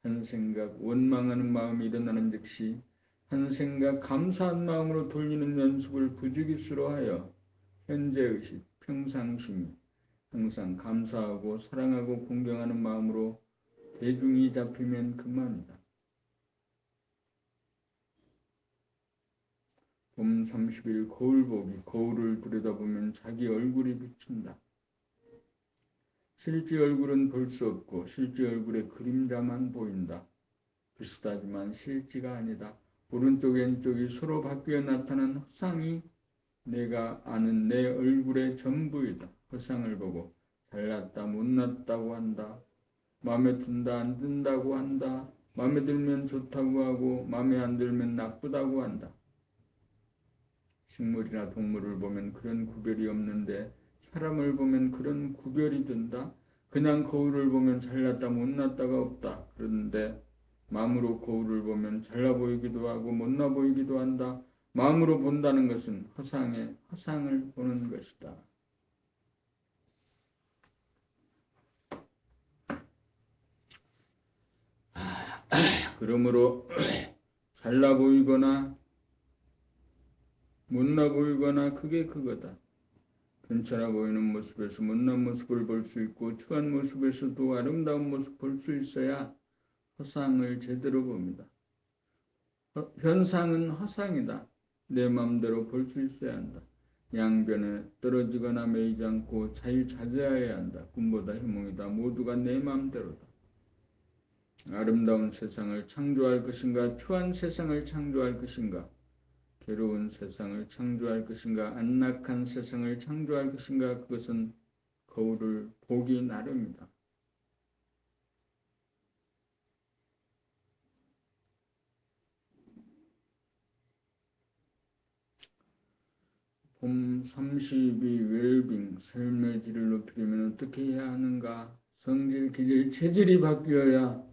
한 생각 원망하는 마음이 일어나는 즉시 한 생각 감사한 마음으로 돌리는 연습을 부지기수로 하여 현재의식, 평상심이 항상 감사하고 사랑하고 공경하는 마음으로 대중이 잡히면 그만이다. 봄 30일 거울보기. 거울을 들여다보면 자기 얼굴이 비친다. 실제 얼굴은 볼 수 없고 실제 얼굴의 그림자만 보인다. 비슷하지만 실제가 아니다. 오른쪽 왼쪽이 서로 바뀌어 나타난 허상이 내가 아는 내 얼굴의 전부이다. 허상을 보고 잘났다 못났다고 한다. 마음에 든다 안 든다고 한다. 마음에 들면 좋다고 하고 마음에 안 들면 나쁘다고 한다. 식물이나 동물을 보면 그런 구별이 없는데 사람을 보면 그런 구별이 든다. 그냥 거울을 보면 잘났다 못났다가 없다. 그런데 마음으로 거울을 보면 잘나 보이기도 하고 못나 보이기도 한다. 마음으로 본다는 것은 허상을 보는 것이다. 그러므로 잘나 보이거나 못나 보이거나 그게 그거다. 괜찮아 보이는 모습에서 못난 모습을 볼 수 있고 추한 모습에서도 아름다운 모습 볼 수 있어야 허상을 제대로 봅니다. 현상은 허상이다. 내 마음대로 볼 수 있어야 한다. 양변에 떨어지거나 매이지 않고 자유자재해야 한다. 꿈보다 희몽이다. 모두가 내 마음대로다. 아름다운 세상을 창조할 것인가 추한 세상을 창조할 것인가 괴로운 세상을 창조할 것인가 안락한 세상을 창조할 것인가 그것은 거울을 보기 나름이다. 봄 32 웰빙 삶의 질을 높이려면 어떻게 해야 하는가? 성질, 기질, 체질이 바뀌어야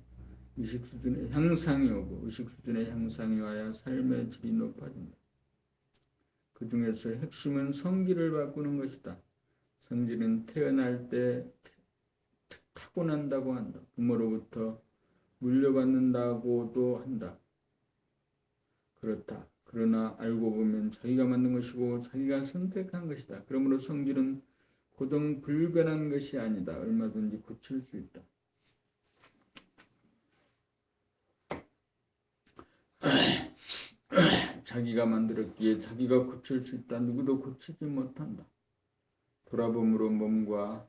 의식 수준의 향상이 오고 의식 수준의 향상이 와야 삶의 질이 높아진다. 그 중에서 핵심은 성질을 바꾸는 것이다. 성질은 태어날 때 타고난다고 한다. 부모로부터 물려받는다고도 한다. 그렇다. 그러나 알고 보면 자기가 만든 것이고 자기가 선택한 것이다. 그러므로 성질은 고정 불변한 것이 아니다. 얼마든지 고칠 수 있다. 자기가 만들었기에 자기가 고칠 수 있다. 누구도 고치지 못한다. 돌아봄으로 몸과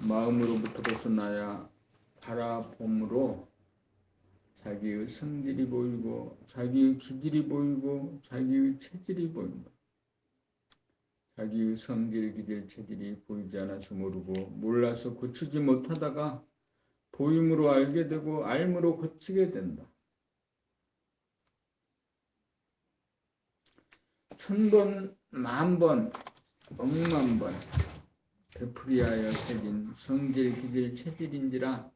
마음으로부터 벗어나야 바라봄으로 자기의 성질이 보이고 자기의 기질이 보이고 자기의 체질이 보인다. 자기의 성질, 기질, 체질이 보이지 않아서 모르고 몰라서 고치지 못하다가 보임으로 알게 되고 알므로 고치게 된다. 1000번, 10,000번, 10,000번 되풀이하여 새긴 성질, 기질, 체질인지라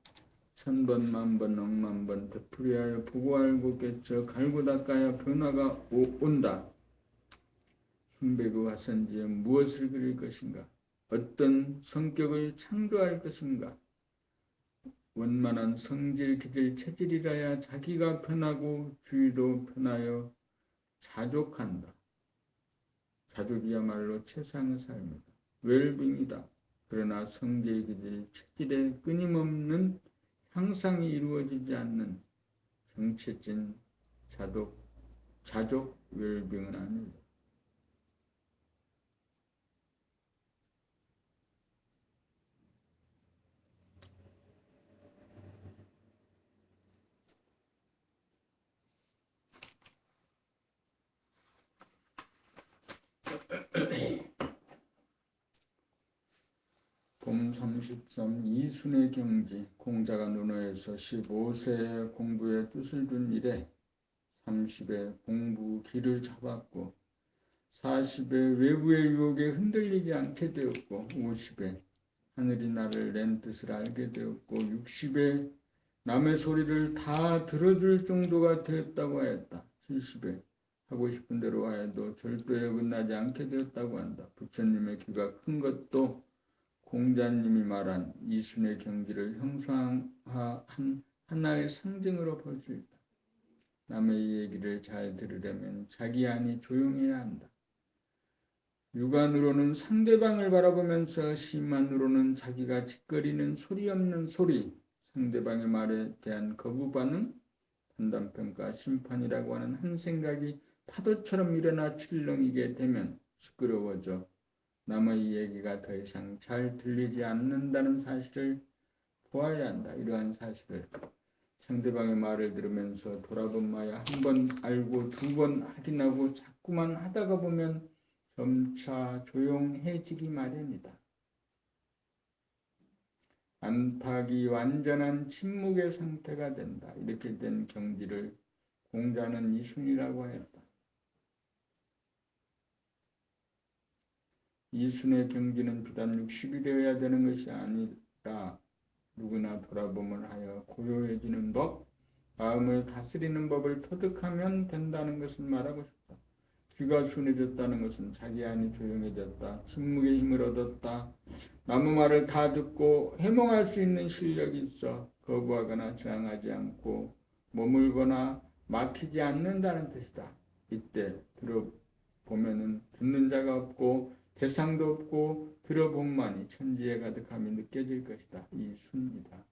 1000번, 10,000번, 10,000번 되풀이하여 보고 알고 깨쳐 갈고 닦아야 변화가 온다. 흉배그 화선지에 무엇을 그릴 것인가? 어떤 성격을 창조할 것인가? 원만한 성질, 기질, 체질이라야 자기가 편하고 주위도 편하여 자족한다. 자족이야말로 최상의 삶이다. 웰빙이다. 그러나 성질, 기질, 체질에 끊임없는 향상이 이루어지지 않는 정체진 자족 웰빙은 아니다. 봄 33 이순의 경지. 공자가 논어에서 15세에 공부에 뜻을 둔 이래 30에 공부 길을 잡았고 40에 외부의 유혹에 흔들리지 않게 되었고 50에 하늘이 나를 낸 뜻을 알게 되었고 60에 남의 소리를 다 들어줄 정도가 되었다고 하였다. 70에 하고 싶은 대로 하여도 절도에 어긋나지 않게 되었다고 한다. 부처님의 귀가 큰 것도 공자님이 말한 이순의 경지를 형상화한 하나의 상징으로 볼 수 있다. 남의 얘기를 잘 들으려면 자기 안이 조용해야 한다. 육안으로는 상대방을 바라보면서 심안으로는 자기가 짓거리는 소리 없는 소리, 상대방의 말에 대한 거부 반응, 판단평가, 심판이라고 하는 한 생각이 파도처럼 일어나 출렁이게 되면 시끄러워져 남의 얘기가 더 이상 잘 들리지 않는다는 사실을 보아야 한다. 이러한 사실을 상대방의 말을 들으면서 돌아보마야 한 번 알고 두 번 확인하고 자꾸만 하다가 보면 점차 조용해지기 마련이다. 안팎이 완전한 침묵의 상태가 된다. 이렇게 된 경지를 공자는 이순이라고 했다. 이순의 경지는 비단 60이 되어야 되는 것이 아니라 누구나 돌아보면 하여 고요해지는 법, 마음을 다스리는 법을 터득하면 된다는 것을 말하고 싶다. 귀가 순해졌다는 것은 자기 안이 조용해졌다. 침묵의 힘을 얻었다. 남의 말을 다 듣고 해몽할 수 있는 실력이 있어 거부하거나 저항하지 않고 머물거나 막히지 않는다는 뜻이다. 이때 들어보면은 듣는 자가 없고 대상도 없고 들어본만이 천지에 가득함이 느껴질 것이다. 이 순이다.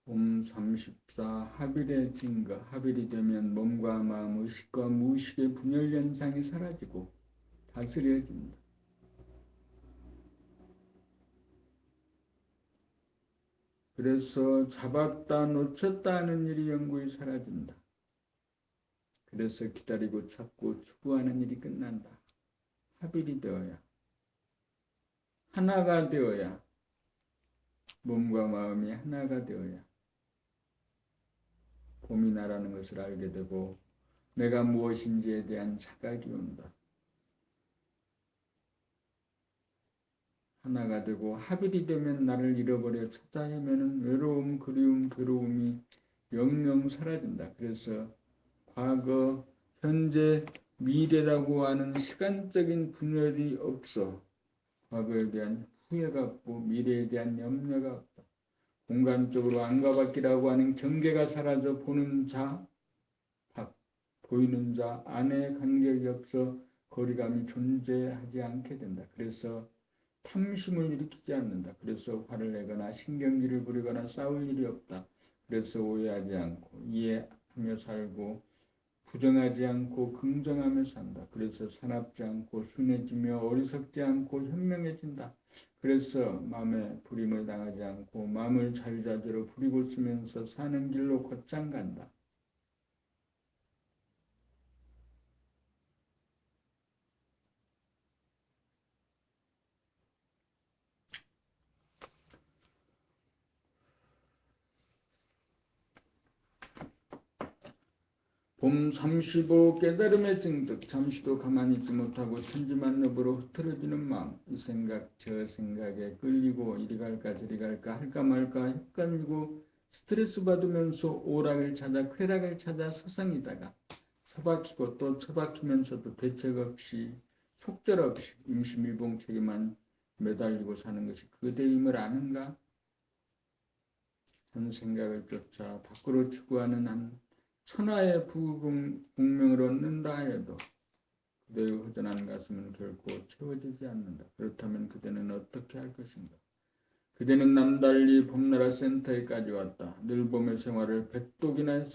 봄 34 합일의 증거. 합일이 되면 몸과 마음, 의식과 무의식의 분열 현상이 사라지고 다스려진다. 그래서 잡았다 놓쳤다 하는 일이 영구히 사라진다. 그래서 기다리고 찾고 추구하는 일이 끝난다. 합일이 되어야, 하나가 되어야, 몸과 마음이 하나가 되어야 봄이 나라는 것을 알게 되고 내가 무엇인지에 대한 자각이 온다. 하나가 되고 합일이 되면 나를 잃어버려 찾아 헤매는 외로움, 그리움, 괴로움이 영영 사라진다. 그래서 과거, 현재, 미래라고 하는 시간적인 분열이 없어. 과거에 대한 후회가 없고 미래에 대한 염려가 없다. 공간적으로 안과 밖이라고 하는 경계가 사라져 보는 자, 밖, 보이는 자 안에 간격이 없어 거리감이 존재하지 않게 된다. 그래서 탐심을 일으키지 않는다. 그래서 화를 내거나 신경질을 부리거나 싸울 일이 없다. 그래서 오해하지 않고 이해하며 살고 부정하지 않고 긍정하며 산다. 그래서 사납지 않고 순해지며 어리석지 않고 현명해진다. 그래서 마음에 부림을 당하지 않고 마음을 자유자재로 부리고 쓰면서 사는 길로 곧장 간다. 봄 35 깨달음의 증득. 잠시도 가만히 있지 못하고 천지만업으로 흐트러지는 마음. 이 생각 저 생각에 끌리고 이리 갈까 저리 갈까 할까 말까 헷갈리고 스트레스 받으면서 오락을 찾아 쾌락을 찾아 서성이다가 처박히고 또 처박히면서도 대책 없이 속절없이 임시밀봉책에만 매달리고 사는 것이 그대의 힘을 아는가? 한 생각을 쫓아 밖으로 추구하는 한 천하의 부궁명을 얻는다 하여도 그대의 허전한 가슴은 결코 채워지지 않는다. 그렇다면 그대는 어떻게 할 것인가? 그대는 남달리 봄나라 센터에까지 왔다. 늘 봄의 생활을 100독이나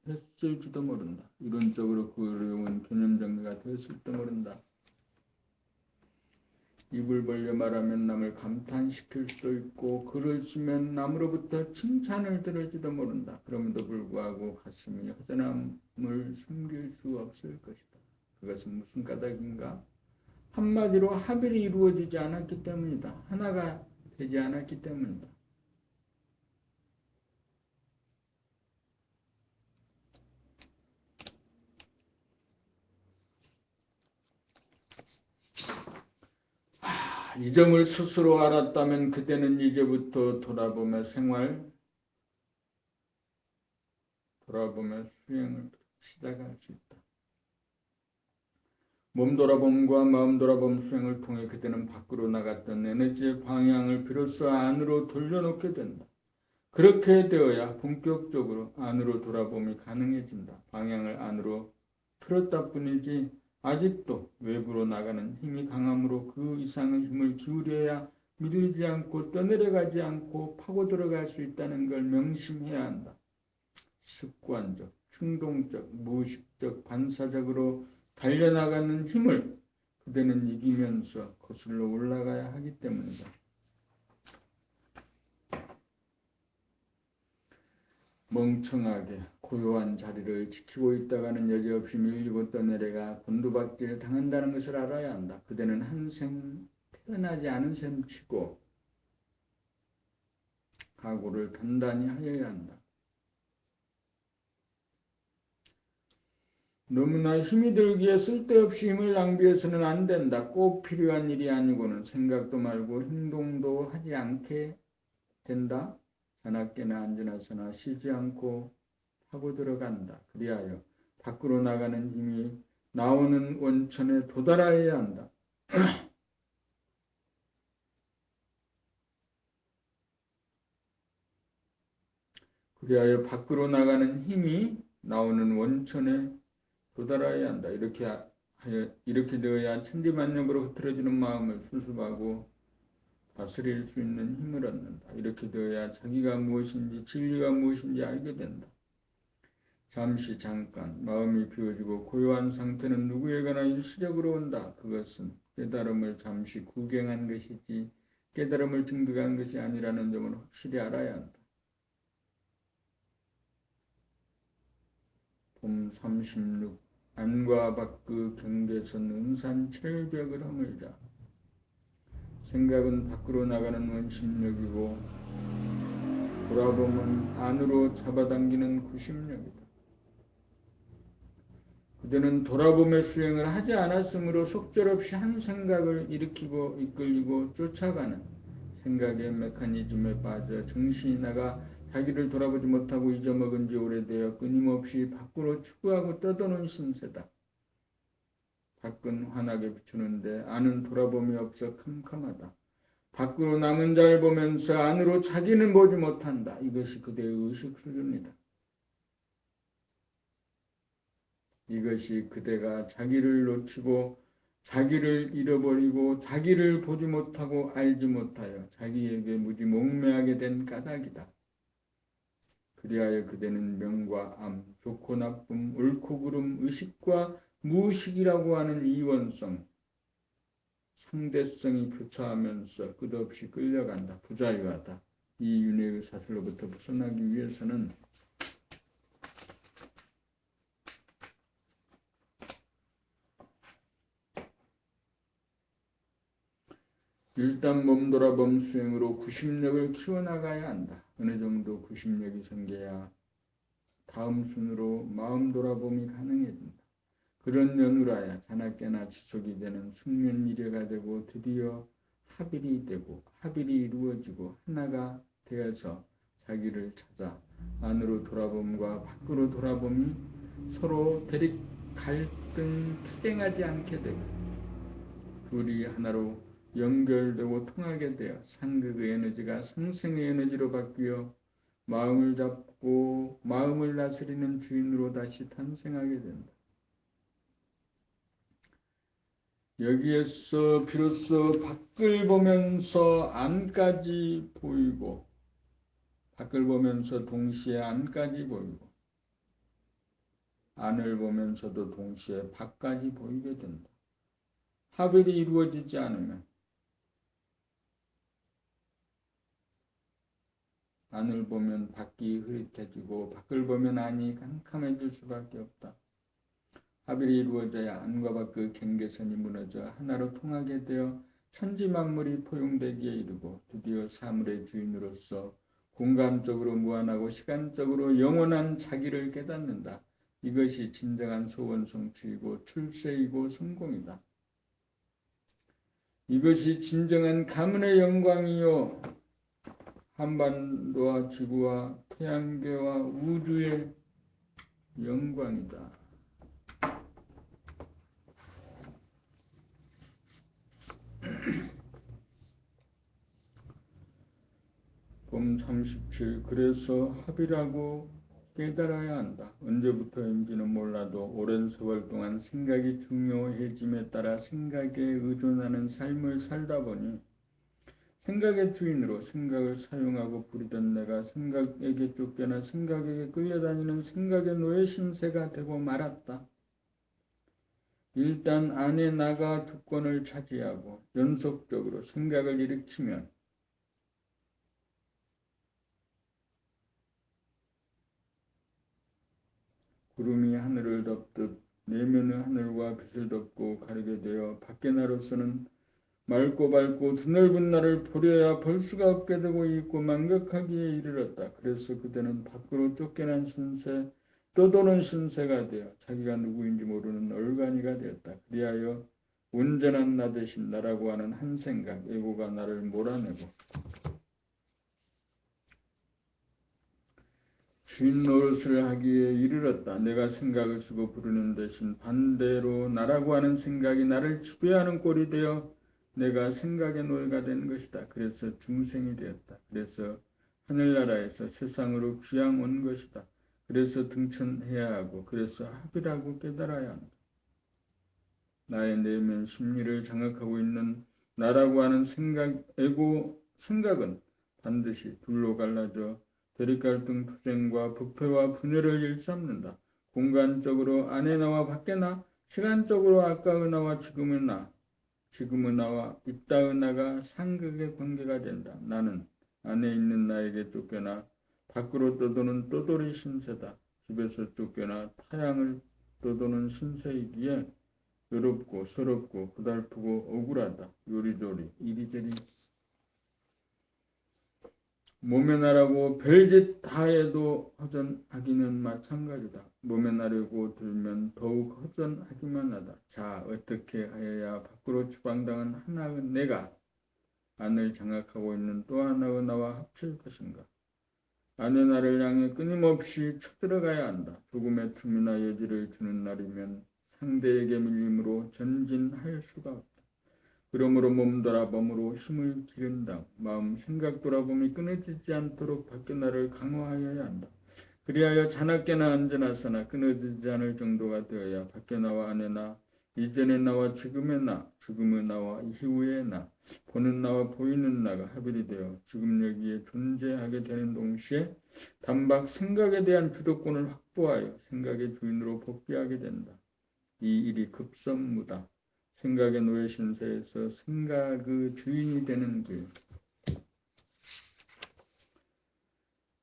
했을지도 모른다. 이론적으로 그 어려운 개념 정리가 되었을지도 모른다. 입을 벌려 말하면 남을 감탄시킬 수도 있고 글을 쓰면 남으로부터 칭찬을 들을지도 모른다. 그럼에도 불구하고 가슴이 허전함을 숨길 수 없을 것이다. 그것은 무슨 까닭인가? 한마디로 합일이 이루어지지 않았기 때문이다. 하나가 되지 않았기 때문이다. 이 점을 스스로 알았다면 그대는 이제부터 돌아보며 수행을 시작할 수 있다. 몸 돌아봄과 마음 돌아봄 수행을 통해 그대는 밖으로 나갔던 에너지의 방향을 비로소 안으로 돌려놓게 된다. 그렇게 되어야 본격적으로 안으로 돌아봄이 가능해진다. 방향을 안으로 틀었다 뿐이지 아직도 외부로 나가는 힘이 강함으로 그 이상의 힘을 기울여야 밀리지 않고 떠내려가지 않고 파고 들어갈 수 있다는 걸 명심해야 한다. 습관적, 충동적, 무의식적, 반사적으로 달려나가는 힘을 그대는 이기면서 거슬러 올라가야 하기 때문이다. 멍청하게 고요한 자리를 지키고 있다가는 여지없이 밀리고 떠내려가 곤두박질 당한다는 것을 알아야 한다. 그대는 한생 태어나지 않은 셈치고 각오를 단단히 하여야 한다. 너무나 힘이 들기에 쓸데없이 힘을 낭비해서는 안 된다. 꼭 필요한 일이 아니고는 생각도 말고 행동도 하지 않게 된다. 자나깨나 앉으나서나 쉬지 않고 하고 들어간다. 그리하여 밖으로 나가는 힘이 나오는 원천에 도달하여야 한다. 그리하여 밖으로 나가는 힘이 나오는 원천에 도달하여야 한다. 이렇게 되어야 천지만력으로 흐트러지는 마음을 수습하고 다스릴 수 있는 힘을 얻는다. 이렇게 되어야 자기가 무엇인지 진리가 무엇인지 알게 된다. 잠깐 마음이 비워지고 고요한 상태는 누구에게나 일시적으로 온다. 그것은 깨달음을 잠시 구경한 것이지 깨달음을 증득한 것이 아니라는 점을 확실히 알아야 한다. 봄 36 안과 밖의 경계선 은산 700을 허물자. 생각은 밖으로 나가는 원심력이고 돌아보면 안으로 잡아당기는 구심력이다. 그대는 돌아봄의 수행을 하지 않았으므로 속절없이 한 생각을 일으키고 이끌리고 쫓아가는 생각의 메커니즘에 빠져 정신이 나가 자기를 돌아보지 못하고 잊어먹은 지 오래되어 끊임없이 밖으로 추구하고 떠도는 신세다. 밖은 환하게 비추는데 안은 돌아봄이 없어 캄캄하다. 밖으로 남은 자를 보면서 안으로 자기는 보지 못한다. 이것이 그대의 의식 수준이다. 이것이 그대가 자기를 놓치고 자기를 잃어버리고 자기를 보지 못하고 알지 못하여 자기에게 무지 목매하게 된 까닭이다. 그리하여 그대는 명과 암, 좋고 나쁨, 옳고 그름, 의식과 무의식이라고 하는 이원성, 상대성이 교차하면서 끝없이 끌려간다. 부자유하다. 이 윤회의 사슬로부터 벗어나기 위해서는 일단 몸돌아봄 수행으로 구심력을 키워나가야 한다. 어느 정도 구심력이 생겨야 다음 순으로 마음 돌아봄이 가능해진다. 그런 연후라야 자나깨나 지속이 되는 숙면이래가 되고 드디어 합일이 되고 합일이 이루어지고 하나가 되어서 자기를 찾아 안으로 돌아봄과 밖으로 돌아봄이 서로 대립 갈등 투쟁하지 않게 되고 둘이 하나로 연결되고 통하게 되어 상극의 에너지가 상생의 에너지로 바뀌어 마음을 잡고 마음을 다스리는 주인으로 다시 탄생하게 된다. 여기에서 비로소 밖을 보면서 안까지 보이고, 밖을 보면서 동시에 안까지 보이고, 안을 보면서도 동시에 밖까지 보이게 된다. 합일이 이루어지지 않으면 안을 보면 밖이 흐릿해지고 밖을 보면 안이 캄캄해질 수밖에 없다. 합일이 이루어져야 안과 밖의 경계선이 무너져 하나로 통하게 되어 천지만물이 포용되기에 이르고 드디어 사물의 주인으로서 공간적으로 무한하고 시간적으로 영원한 자기를 깨닫는다. 이것이 진정한 소원성취이고 출세이고 성공이다. 이것이 진정한 가문의 영광이요 한반도와 지구와 태양계와 우주의 영광이다. 봄 37. 그래서 합이라고 깨달아야 한다. 언제부터인지는 몰라도 오랜 세월 동안 생각이 중요해짐에 따라 생각에 의존하는 삶을 살다 보니 생각의 주인으로 생각을 사용하고 부리던 내가 생각에게 쫓겨나 생각에게 끌려다니는 생각의 노예 신세가 되고 말았다. 일단 안에 나가 주권을 차지하고 연속적으로 생각을 일으키면 구름이 하늘을 덮듯 내면의 하늘과 빛을 덮고 가리게 되어 밖의 나로서는 맑고 밝고 드넓은 나를 보려야 볼 수가 없게 되고 있고 망각하기에 이르렀다. 그래서 그대는 밖으로 쫓겨난 신세, 떠도는 신세가 되어 자기가 누구인지 모르는 얼간이가 되었다. 그리하여 온전한 나 대신 나라고 하는 한 생각, 에고가 나를 몰아내고 주인 노릇을 하기에 이르렀다. 내가 생각을 쓰고 부르는 대신 반대로 나라고 하는 생각이 나를 지배하는 꼴이 되어 내가 생각의 노예가 된 것이다. 그래서 중생이 되었다. 그래서 하늘나라에서 세상으로 귀양 온 것이다. 그래서 등천해야 하고 그래서 합이라고 깨달아야 한다. 나의 내면 심리를 장악하고 있는 나라고 하는 생각, 에고 생각은 반드시 둘로 갈라져 대립갈등 투쟁과 부패와 분열을 일삼는다. 공간적으로 안의 나와 밖의 나, 시간적으로 아까의 나와 지금의 나, 지금의 나와 이따의 나가 상극의 관계가 된다. 나는 안에 있는 나에게 쫓겨나 밖으로 떠도는 떠돌이 신세다. 집에서 쫓겨나 타향을 떠도는 신세이기에 외롭고 서럽고 고달프고 억울하다. 요리조리 이리저리 몸에 나라고 별짓 다 해도 허전하기는 마찬가지다. 몸에 나려고 들면 더욱 허전하기만 하다. 자, 어떻게 하여야 밖으로 추방당한 하나의 내가 안을 장악하고 있는 또 하나의 나와 합칠 것인가? 안의 나를 향해 끊임없이 쳐들어가야 한다. 조금의 틈이나 여지를 주는 날이면 상대에게 밀림으로 전진할 수가 없다. 그러므로 몸 돌아봄으로 힘을 기른다. 마음 생각 돌아봄이 끊어지지 않도록 밖의 나를 강화하여야 한다. 그리하여 자나깨나 언제나서나 끊어지지 않을 정도가 되어야 밖의 나와 안의 나, 이전의 나와 지금의 나, 지금의 나와 이후의 나, 보는 나와 보이는 나가 합일이 되어 지금 여기에 존재하게 되는 동시에 단박 생각에 대한 주도권을 확보하여 생각의 주인으로 복귀하게 된다. 이 일이 급선무다. 생각의 노예 신세에서 생각의 주인이 되는 길.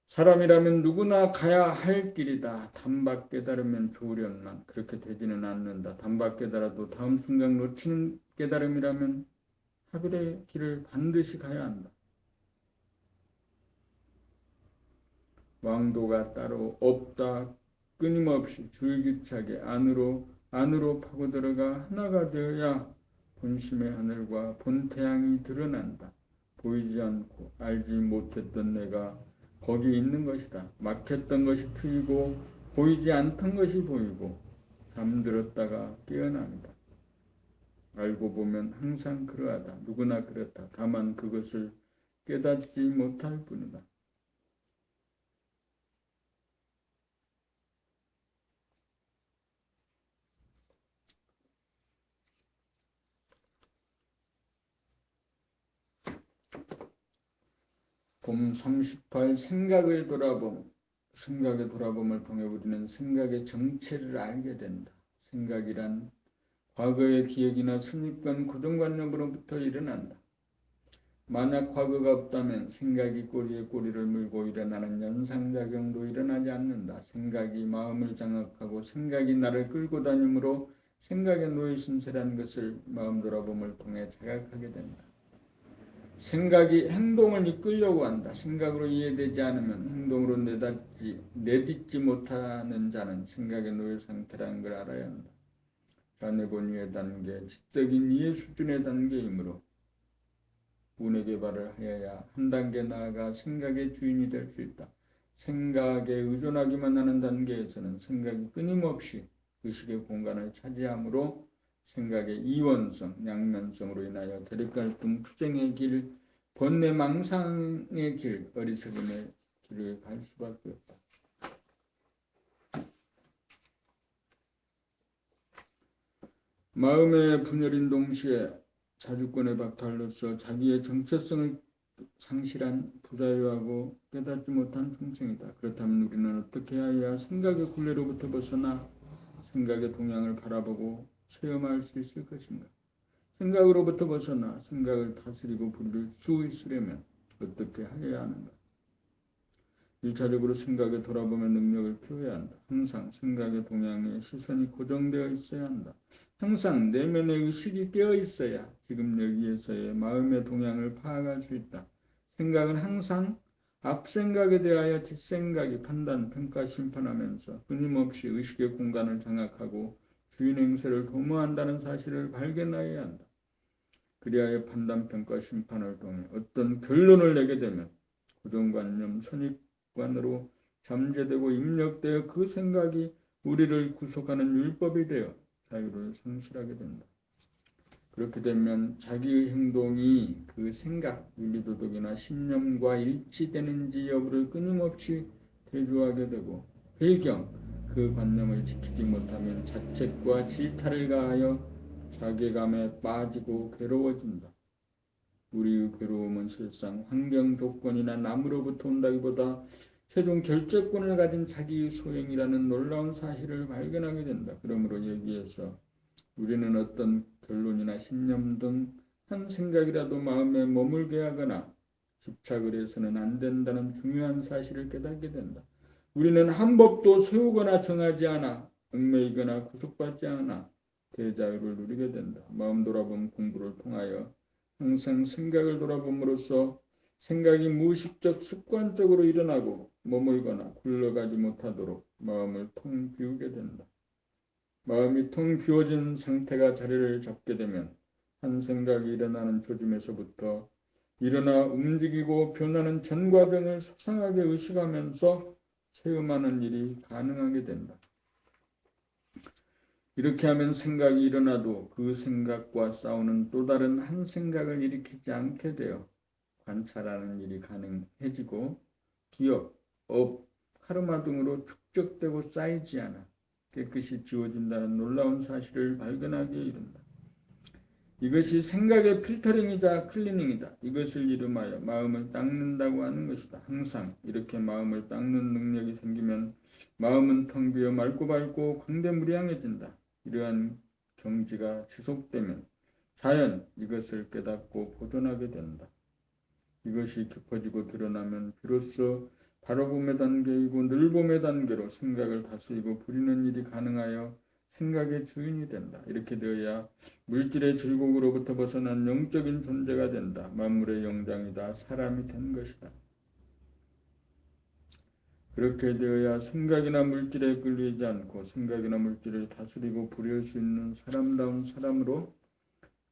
사람이라면 누구나 가야 할 길이다. 단박 깨달으면 좋으련만 그렇게 되지는 않는다. 단박 깨달아도 다음 순간 놓치는 깨달음이라면 합일의 길을 반드시 가야 한다. 왕도가 따로 없다. 끊임없이 줄기차게 안으로 파고들어가 하나가 되어야 본심의 하늘과 본태양이 드러난다. 보이지 않고 알지 못했던 내가 거기 있는 것이다. 막혔던 것이 트이고 보이지 않던 것이 보이고 잠들었다가 깨어납니다. 알고 보면 항상 그러하다. 누구나 그렇다. 다만 그것을 깨닫지 못할 뿐이다. 봄 38 생각의 돌아봄. 생각의 돌아봄을 통해 우리는 생각의 정체를 알게 된다. 생각이란 과거의 기억이나 선입관, 고정관념으로부터 일어난다. 만약 과거가 없다면 생각이 꼬리에 꼬리를 물고 일어나는 연상작용도 일어나지 않는다. 생각이 마음을 장악하고 생각이 나를 끌고 다니므로 생각의 노예신세라는 것을 마음 돌아봄을 통해 자각하게 된다. 생각이 행동을 이끌려고 한다. 생각으로 이해되지 않으면 행동으로 내딛지 못하는 자는 생각의 노예 상태라는 걸 알아야 한다. 자네본위의 단계, 지적인 이해 수준의 단계이므로 운의 개발을 하여야 한 단계 나아가 생각의 주인이 될 수 있다. 생각에 의존하기만 하는 단계에서는 생각이 끊임없이 의식의 공간을 차지하므로 생각의 이원성, 양면성으로 인하여 대립갈등, 투쟁의 길, 번뇌 망상의 길, 어리석음의 길을 갈 수밖에 없다. 마음의 분열인 동시에 자주권의 박탈로서 자기의 정체성을 상실한 부자유하고 깨닫지 못한 총성이다. 그렇다면 우리는 어떻게 해야 생각의 굴레로부터 벗어나 생각의 동향을 바라보고 체험할 수 있을 것인가? 생각으로부터 벗어나 생각을 다스리고 부릴 수 있으려면 어떻게 해야 하는가? 1차적으로 생각에 돌아보면 능력을 키워야 한다. 항상 생각의 동향에 시선이 고정되어 있어야 한다. 항상 내면의 의식이 깨어 있어야 지금 여기에서의 마음의 동향을 파악할 수 있다. 생각은 항상 앞생각에 대하여 뒷생각이 판단, 평가, 심판하면서 끊임없이 의식의 공간을 장악하고 주인 행세를 도모한다는 사실을 발견해야 한다. 그리하여 판단, 평가, 심판을 통해 어떤 결론을 내게 되면 고정관념, 선입관으로 잠재되고 입력되어 그 생각이 우리를 구속하는 율법이 되어 자유를 상실하게 된다. 그렇게 되면 자기의 행동이 그 생각, 윤리도덕이나 신념과 일치되는지 여부를 끊임없이 대조하게 되고 필경, 그 관념을 지키지 못하면 자책과 질타를 가하여 자괴감에 빠지고 괴로워진다. 우리의 괴로움은 실상 환경 조건이나 남으로부터 온다기보다 최종 결정권을 가진 자기의 소행이라는 놀라운 사실을 발견하게 된다. 그러므로 여기에서 우리는 어떤 결론이나 신념 등 한 생각이라도 마음에 머물게 하거나 집착을 해서는 안 된다는 중요한 사실을 깨닫게 된다. 우리는 한 법도 세우거나 정하지 않아 얽매이거나 구속받지 않아 대자유를 누리게 된다. 마음 돌아봄 공부를 통하여 항상 생각을 돌아봄으로써 생각이 무의식적 습관적으로 일어나고 머물거나 굴러가지 못하도록 마음을 텅 비우게 된다. 마음이 텅 비워진 상태가 자리를 잡게 되면 한 생각이 일어나는 조짐에서부터 일어나 움직이고 변하는 전 과정을 소상하게 의식하면서 체험하는 일이 가능하게 된다. 이렇게 하면 생각이 일어나도 그 생각과 싸우는 또 다른 한 생각을 일으키지 않게 되어 관찰하는 일이 가능해지고 기억, 업, 카르마 등으로 축적되고 쌓이지 않아 깨끗이 지워진다는 놀라운 사실을 발견하게 이른다. 이것이 생각의 필터링이자 클리닝이다. 이것을 이름하여 마음을 닦는다고 하는 것이다. 항상 이렇게 마음을 닦는 능력이 생기면 마음은 텅 비어 맑고 밝고 광대무량해진다. 이러한 경지가 지속되면 자연 이것을 깨닫고 보존하게 된다. 이것이 깊어지고 드러나면 비로소 바로봄의 단계이고 늘봄의 단계로 생각을 다스리고 부리는 일이 가능하여 생각의 주인이 된다. 이렇게 되어야 물질의 질곡으로부터 벗어난 영적인 존재가 된다. 만물의 영장이다. 사람이 된 것이다. 그렇게 되어야 생각이나 물질에 끌리지 않고 생각이나 물질을 다스리고 부릴 수 있는 사람다운 사람으로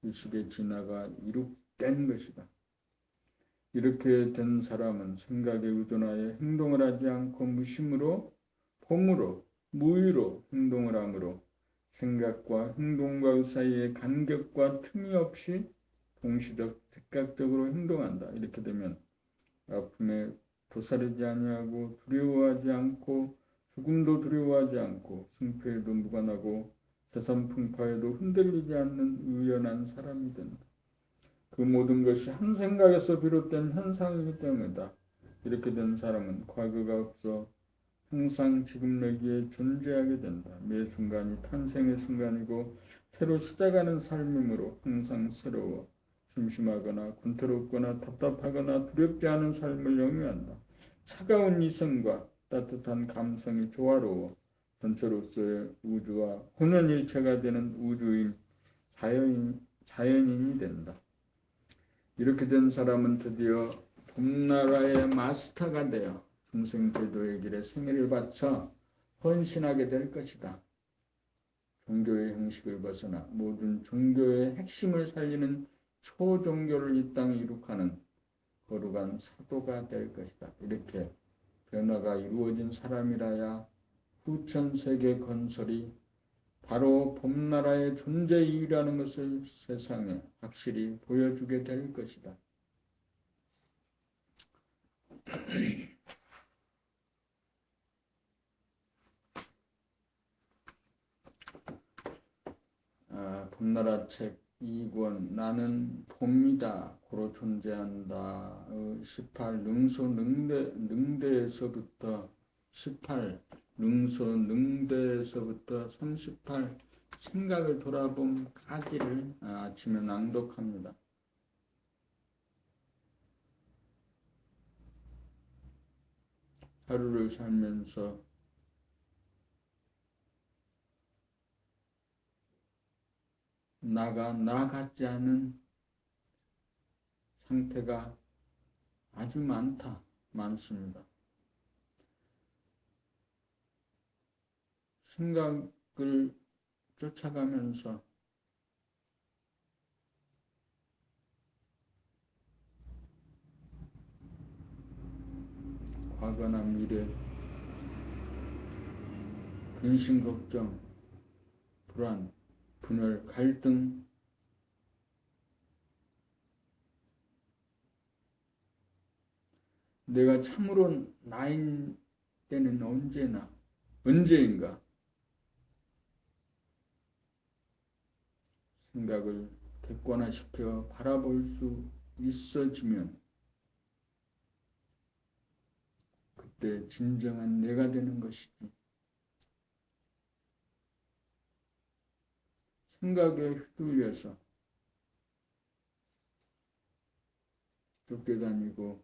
의식의 진화가 이룩된 것이다. 이렇게 된 사람은 생각에 의존하여 행동을 하지 않고 무심으로, 폼으로, 무의로 행동을 하므로 생각과 행동과 사이의 간격과 틈이 없이 동시적, 즉각적으로 행동한다. 이렇게 되면 아픔에 도사리지 아니하고 두려워하지 않고 죽음도 두려워하지 않고 승패에도 무관하고 재산 풍파에도 흔들리지 않는 의연한 사람이 된다. 그 모든 것이 한 생각에서 비롯된 현상이기 때문이다. 이렇게 된 사람은 과거가 없어 항상 지금 여기에 존재하게 된다. 매 순간이 탄생의 순간이고 새로 시작하는 삶이므로 항상 새로워 심심하거나 군토롭거나 답답하거나 두렵지 않은 삶을 영위한다. 차가운 이성과 따뜻한 감성이 조화로워 전체로서의 우주와 혼연일체가 되는 우주인 자연인이 된다. 이렇게 된 사람은 드디어 봄나라의 마스터가 되어 중생제도의 길에 생애를 바쳐 헌신하게 될 것이다. 종교의 형식을 벗어나 모든 종교의 핵심을 살리는 초종교를 이 땅에 이룩하는 거룩한 사도가 될 것이다. 이렇게 변화가 이루어진 사람이라야 후천세계 건설이 바로 봄나라의 존재 이유라는 것을 세상에 확실히 보여주게 될 것이다. 봄나라 책 2권 나는 봄이다 고로 존재한다 18 능소능대에서부터 18 능소능대에서부터 38 생각을 돌아본 가지를 아침에 낭독합니다. 하루를 살면서 나 같지 않은 상태가 아주 많습니다. 생각을 쫓아가면서 과거나 미래, 근심, 걱정, 불안, 분열, 갈등, 내가 참으로 나인 때는 언제인가 생각을 객관화시켜 바라볼 수 있어지면 그때 진정한 내가 되는 것이지. 생각에 휘둘려서 쫓겨다니고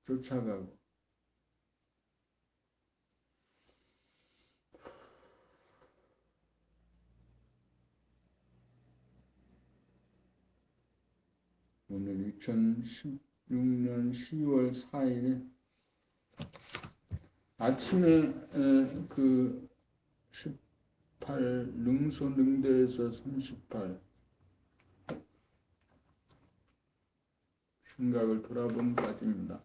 쫓아가고 오늘 2016년 12월 4일 아침에 그 18 능소능대에서 38 생각을 돌아본 까지입니다.